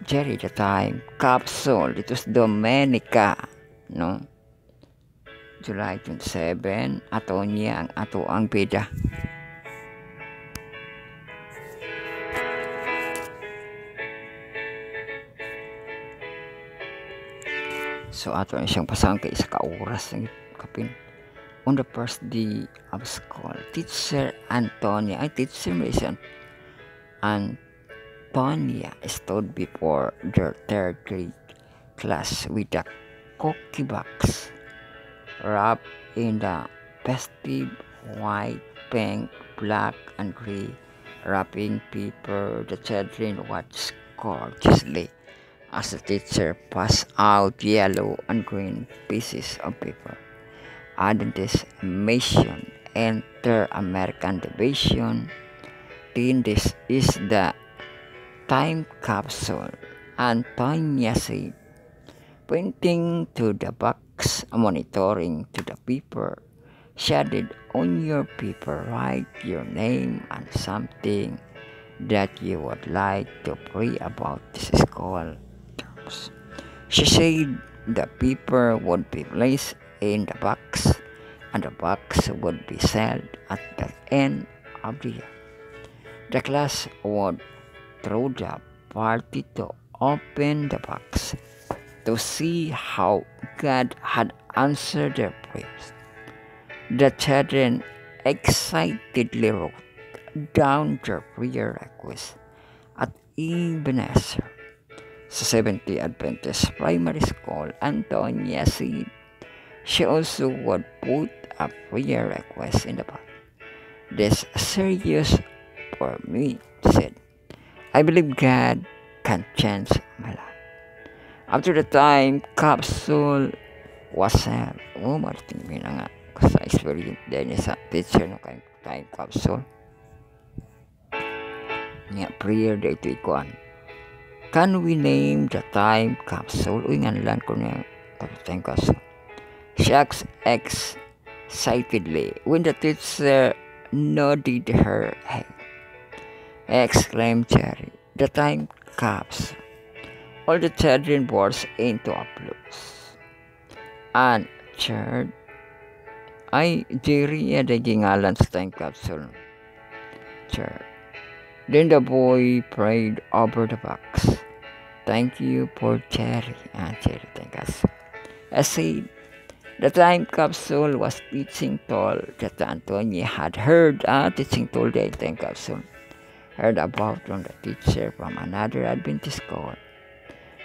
Jerry the time capsule dito sa Dominica no July 27 ato niya ang ato ang bida. So ato siyang pasang kay isa ka oras ng kapin. On the first day of school, teacher Mason Antonia stood before their third grade class with a cookie box wrapped in the festive white, pink, black, and gray wrapping paper. The children watched gorgeously as the teacher passed out yellow and green pieces of paper. Adventist Mission Inter-American Division. This is the time capsule, Antonia said, pointing to the box, monitoring to the paper. Shaded on your paper, write your name and something that you would like to pray about this school. She said the paper would be placed in the box and the box would be sealed at the end of the year. The class would throw the party to open the box to see how God had answered their prayers. The children excitedly wrote down their prayer requests at Ebenezer. Sa Seventh-day Adventist Primary School, Antonia said she also would put a prayer request in the box. This is serious for me, she said. I believe God can change my life. After the time capsule was held, mariting mo na nga sa experience din sa teacher no kay time capsule. Nga prayer da ito ikuan. Can we name the time capsule? Uy, nga nilan ko niya time capsule. She asked excitedly when the teacher nodded her head. Exclaimed Jerry, the time capsule. All the children burst into applause. And cheered. Ay, Jerry, yan ang gingalan sa time capsule. Cheered. Then the boy prayed over the box. Thank you for Jerry. Jerry, thank us. I said, the time capsule was teaching told that Antonia had heard teaching told the time capsule. Heard about from the teacher from another Adventist school.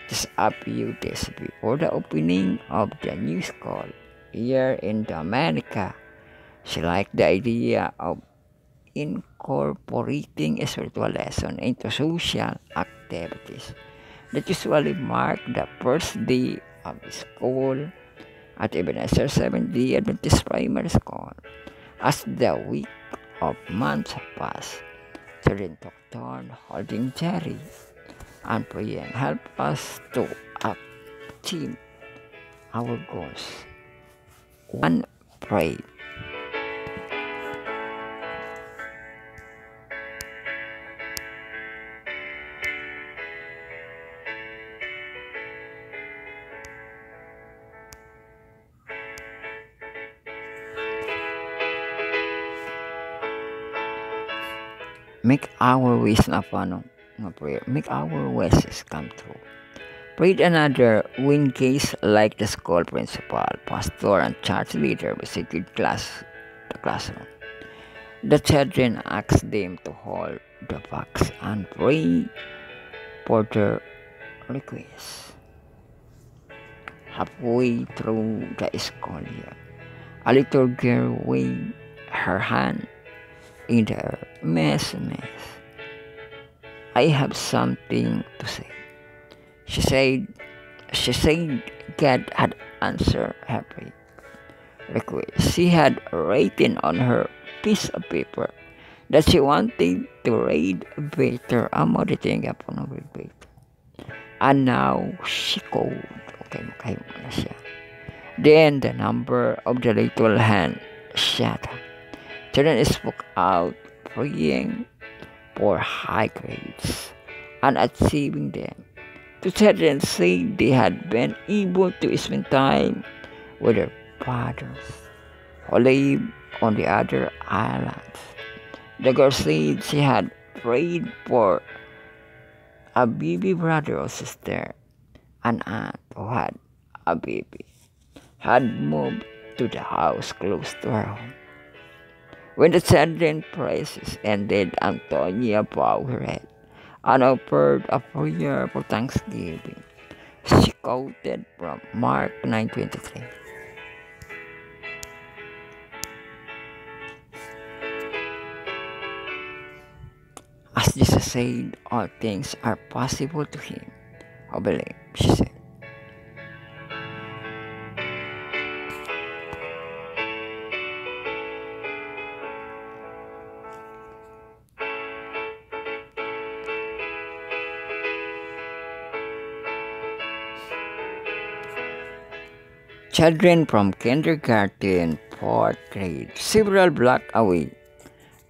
Just a few days before the opening of the new school here in Dominica. She liked the idea of incorporating a spiritual lesson into social activities that usually mark the first day of school at Ebenezer Seventh-day Adventist Primary School. As the week of months pass, children took turn holding Jerry and praying help us to achieve our goals. One, pray. Make our wish na paano nga prayer. Make our wishes come true. Prayed another win case like the school principal, pastor, and church leader visited the classroom. The children asked them to hold the box and pray for their requests. Halfway through the school year, a little girl waved her hand in the mess. I have something to say. She said God had answered her request. She had written on her piece of paper that she wanted to read better. Amo ditingin po ng read better. And now she called. Okay, makahimu na siya. Then the number of the little hand shattered. Children spoke out, praying for high grades and achieving them. The children said they had been able to spend time with their fathers who lived on the other islands. The girl said she had prayed for a baby brother or sister. An aunt who had a baby had moved to the house close to her home. When the children praises ended, Antonia bowed her head and offered a prayer for thanksgiving. She quoted from Mark 9:23. As Jesus said, all things are possible to him who believes, she said. Children from kindergarten, 4th grade, several blocks away,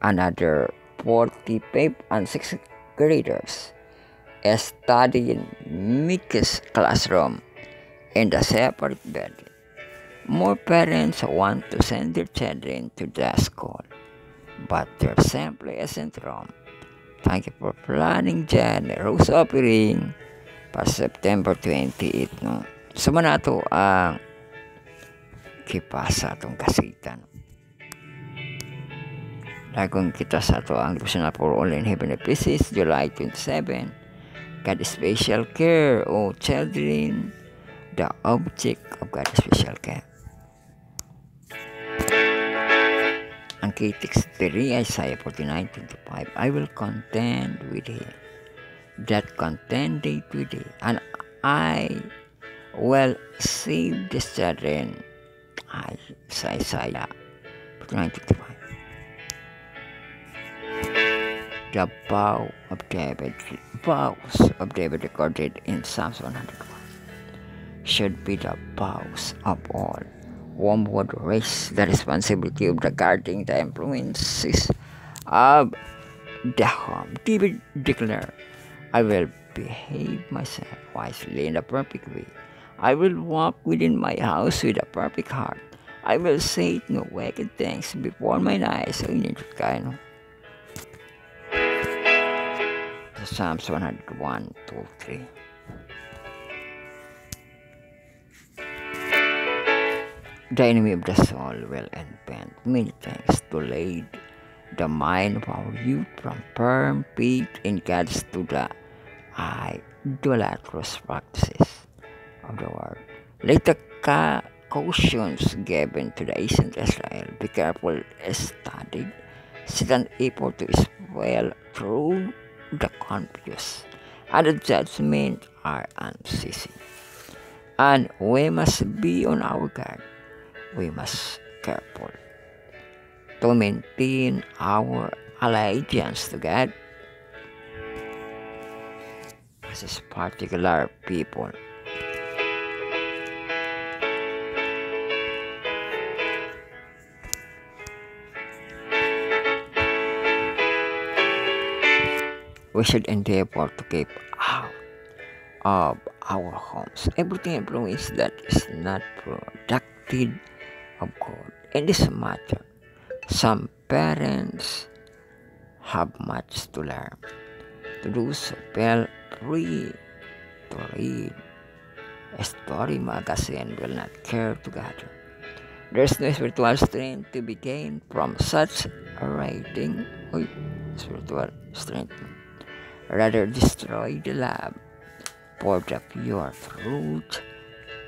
another 45th and 6th graders study in Mickey's classroom in the separate building. More parents want to send their children to the school, but there simply isn't room. Thank you for planning dyan. Rose Offering para September 28. No? Sama na ito ang kipasa itong kasitan. Dagong kita sa ito ang devotional for all in heavenly places, July 27. God's special care o children, the object of God's special care. Ang K-text 3, Isaiah 49:25, I will contend with him that contended with thee, and I will save the children. Isaiah 49:25. The vows of David recorded in Psalms 101 should be the vows of all. One would raise the responsibility of regarding the influences of the home. David declared, I will behave myself wisely in a perfect way. I will walk within my house with a perfect heart. I will say no wicked things before mine eyes. So, yun yung kaya, no? Psalms 101, 2, 3. The enemy of the soul will invent many things to lead the mind of our youth from firm faith in God's to the idolatrous practices of the world. Let the cautions given to the ancient Israel be careful studied Satan's effort to spell through the confused and the judgment are unceasing. And we must be on our guard. We must careful to maintain our allegiance to God as His particular people. We should endeavor to keep out of our homes everything influence that is not productive of God. In this matter, some parents have much to learn. To do so, feel free to read a story magazine will not care together. There's no spiritual strength to be gained from such a writing. Spiritual strength. Rather destroy the love for the pure truth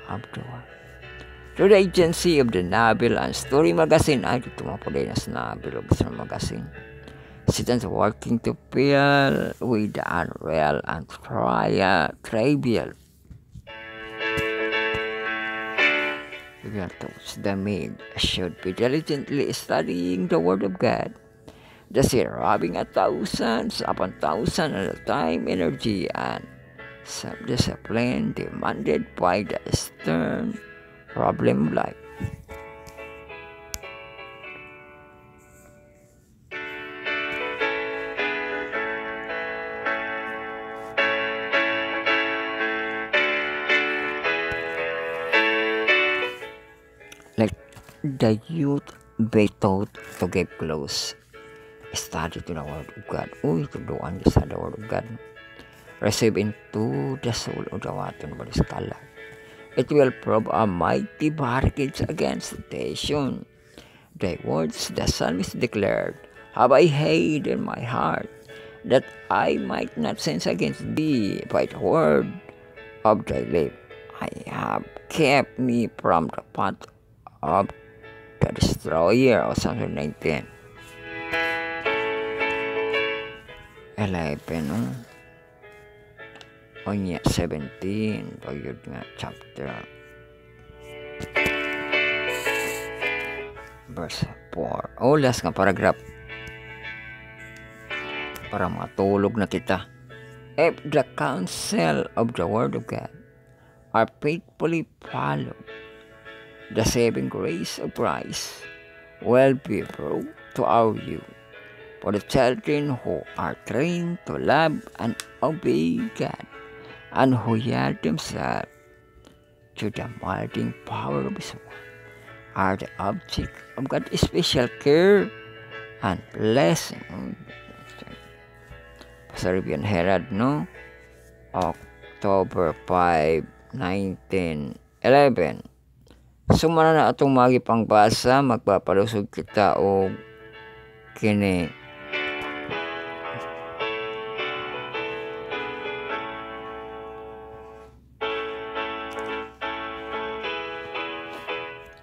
of the word. Through the agency of the novel and story magazine, ay dito mga pala na sa novel o story magazine, Satan's working to fill with the unreal and trivial thoughts. The maid should be diligently studying the Word of God. Thus, rubbing at thousands upon thousands at a time, energy and self-discipline demanded by the stern problem of life. Let the youth be taught to get close. Study to the Word of God. Tuduan sa the Word of God. Receive into the soul of the water by the scholar. It will prove a mighty barricade against temptation. The words the psalmist declared, have I hid in my heart, that I might not sin against thee by the word of thy lips. I have kept me from the path of the destroyer. O Psalm 19. 11, Onya 17, pagod nga chapter verse 4. Last nga paragraph para matulog na kita. If the counsel of the Word of God are faithfully followed, the saving grace of Christ will be brought to our youth. For the children who are trained to love and obey God, and who yield themselves to the molding power of His word, are the object of God's special care and blessing. Pasarabian Herald, no? October 5, 1911. Sumana na atong magipangbasa, magpapalusog kita o kini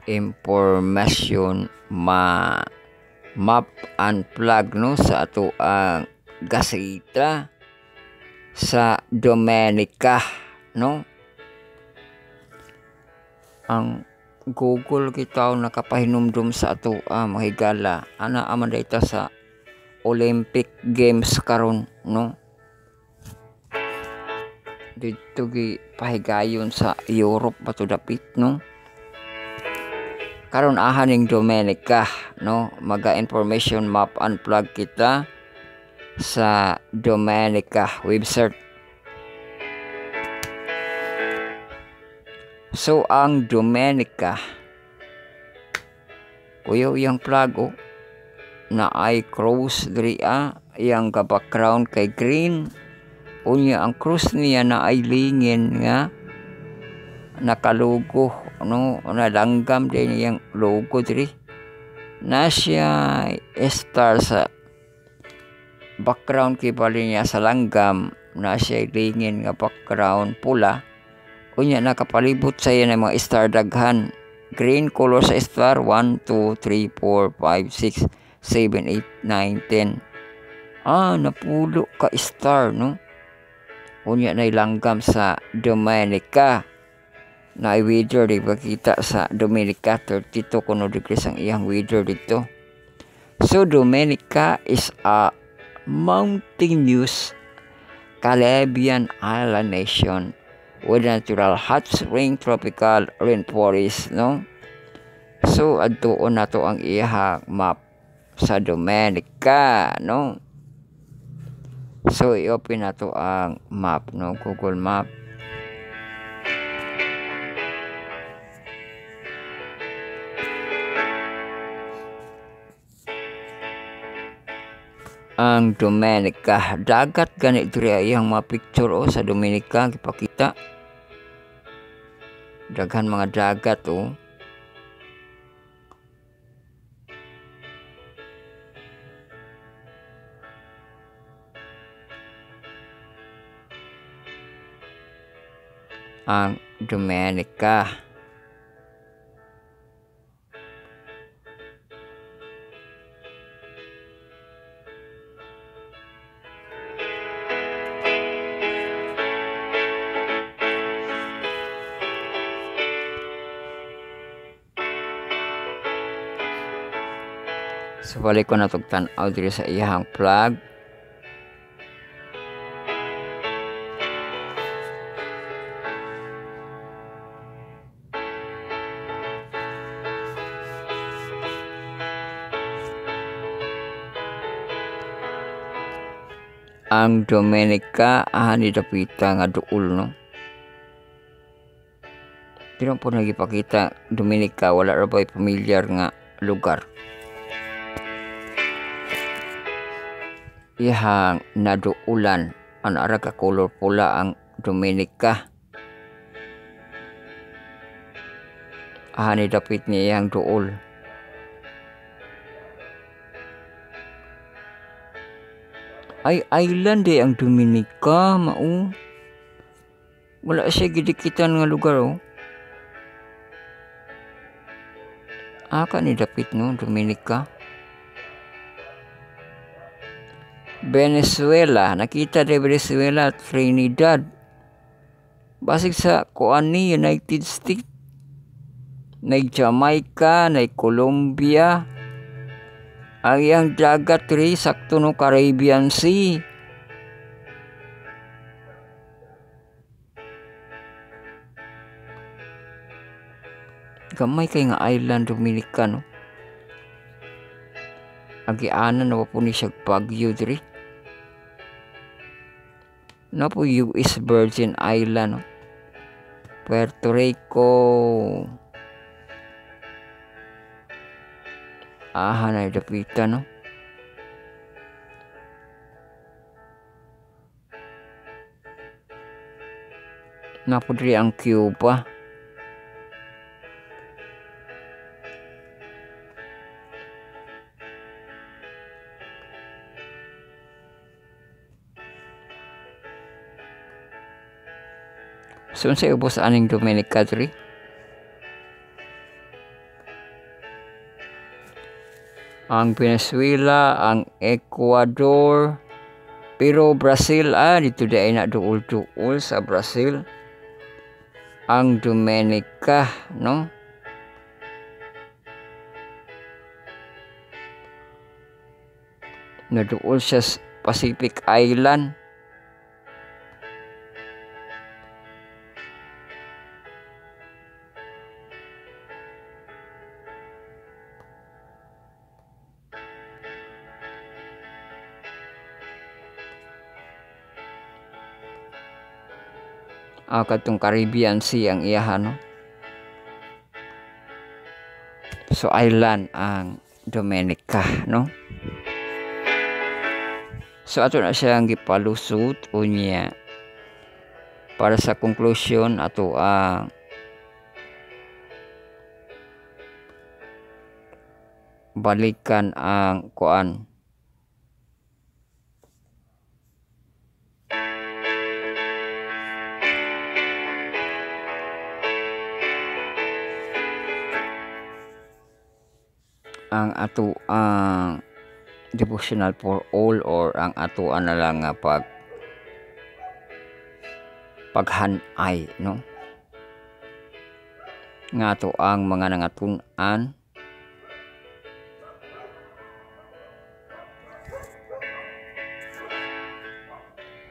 information map and plug no sa ato ang gasita sa Domenica, no? Ang Google kita nakapahinumdum sa ato mahigala ana aman dayta sa Olympic Games karon, no? Dito gi pahigayon sa Europe bato dapit, no? Karon ahaning Domenica, no? Maga information map unplug kita sa Domenica website. So ang Domenica kuyo yang plug na ay cross diri yang ka background kay green, unya ang cross niya na ay lingin nga nakalugo, no, nalanggam din yung logo diri na siya star sa background kay bali niya sa langgam na siya lingin nga background pula, unya nakapalibot sa iya ng mga star daghan green color sa star 1, 2, 3, 4, 5, 6, 7, 8, 9, 10. Napulo ka star, no? Unya na ilanggam sa Dominica. Na weather di ba kita sa Dominica 32 kuno degrees ang iyang weather dito. So Dominica is a mountainous Caribbean island nation with natural hot spring tropical rainforest, no? So adtuon nato ang iyang map sa Dominica, no? So i-open nato ang map, no? Google Map. Ang Dominica, dagat gani diri iyang mga picture sa Dominica gipakita. Daghan mga dagat ang Dominica. So balik ko na itong tanaw dito sa iyang flag. Ang Dominica ni dapita nga duol, no? Di po nagipakita Dominica, wala ra ba'y pamilyar nga lugar. Ihang naduulan ang ara ka color pula ang Dominica. Ni dapit niya iyang duol. Ay island ang Dominica, mao. Wala siya gidikitan nga lugar, ni dapit, no, Dominica. Venezuela, nakita de Venezuela, Trinidad. Basig sa kuani United States. Nay Jamaica, nay Colombia. Ang iyang dagat ri sakto no Caribbean Sea. Gamay kay nga island Dominica, no? Agianan na po ni siya Baguio diri. Na po US Virgin Island, no? Puerto Rico. Na dapita, no? Na po diri ang Cuba. So sa ubos aning Dominica diri. Ang Venezuela, ang Ecuador, pero Brazil dito ay na duol-duol sa Brazil. Ang Dominica, no? Naduol siya sa Pacific Island. Katong Caribbean Sea ang iyahan, no? So island ang Dominica, no? So ato na siya ang gipalusot unya para sa conclusion ato ang balikan ang kuan. Ang ato ang devotional for all or ang atuan na lang nga paghanay no nga ato ang mga nangatun-an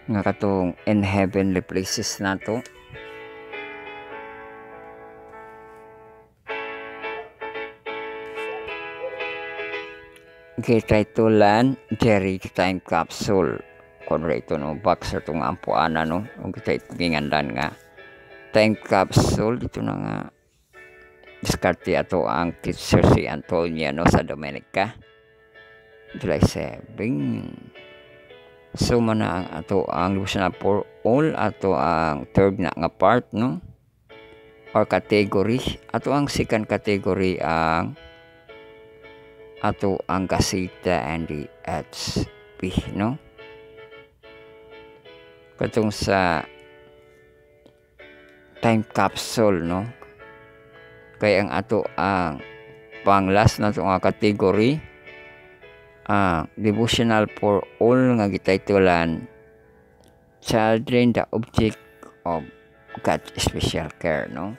nga katong in heavenly places nato. Okay, titulan Jerry Time Capsule kon rito no box sa itong ampuana no kung kita gingandan nga time capsule dito na nga diskarte ato ang teacher si Antonia no sa Dominica July 7. So mana ang ato ang devotional for all ato ang third na nga part no or category. Ato ang second category ang ato ang kasita and the HB no katong sa time capsule no kaya ang ato ang pang last na ito nga category devotional for all nga gititulan children the object of God's special care no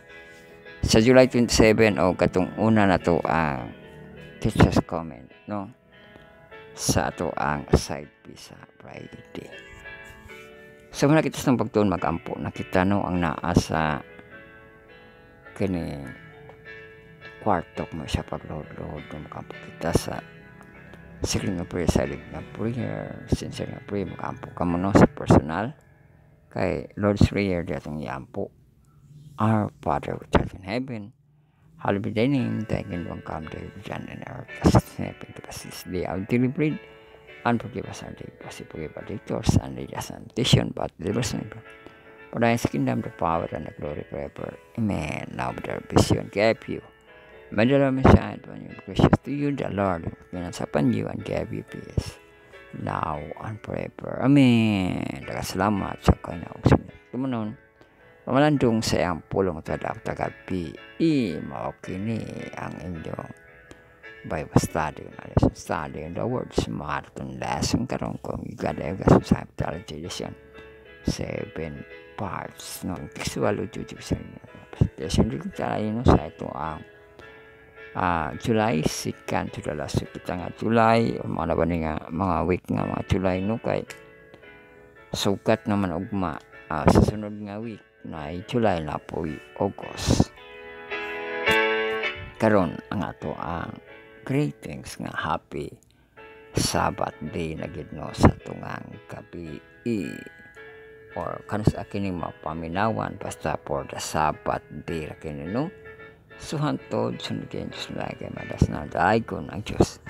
sa July 27 o katong una na to ang teacher's comment no sa ato ang side B sa Friday. So muna kita sa pagtuon magampo nakita no ang naa sa kini kwarto mo siya pagload-load magampo kita sa secret nga prayer, silent nga prayer, sincere nga prayer magampo ka mo no sa personal kay Lord's Prayer di atong iampo. Our Father which art in heaven, hallowed be thy name, thy kingdom come, thy will be done in earth as it is in heaven. Give us this day our daily bread, and forgive us our debts, forgive our debtors, and lead us not into temptation, but deliver us from evil. For thine is the kingdom, the power, and the glory forever. Amen. Now with our vision, give you. May the Lord Messiah, when you gracious to you, the Lord, will upon you and give you peace. Now and forever. Amen. Salamat sa kanyang tumunon. Pamalandong sa iyang pulong tagapi mao kini ang inyong Bible study na lesson study in the words marathon lesson karon kung igada yung sa edition 7 parts no textual YouTube sa presentation dito tayo no sa ito ang July 2nd to the last week kita nga July mga ba nga mga week nga mga July no kay sukat naman ugma sa sunod nga week na July na po August karon ang ato ang greetings nga happy Sabbath day na gid no sa tungang gabi or kanus akini mapaminawan basta for the Sabbath day ra kini no so hantod sunod kay Diyos lagi madas na dagon ang Diyos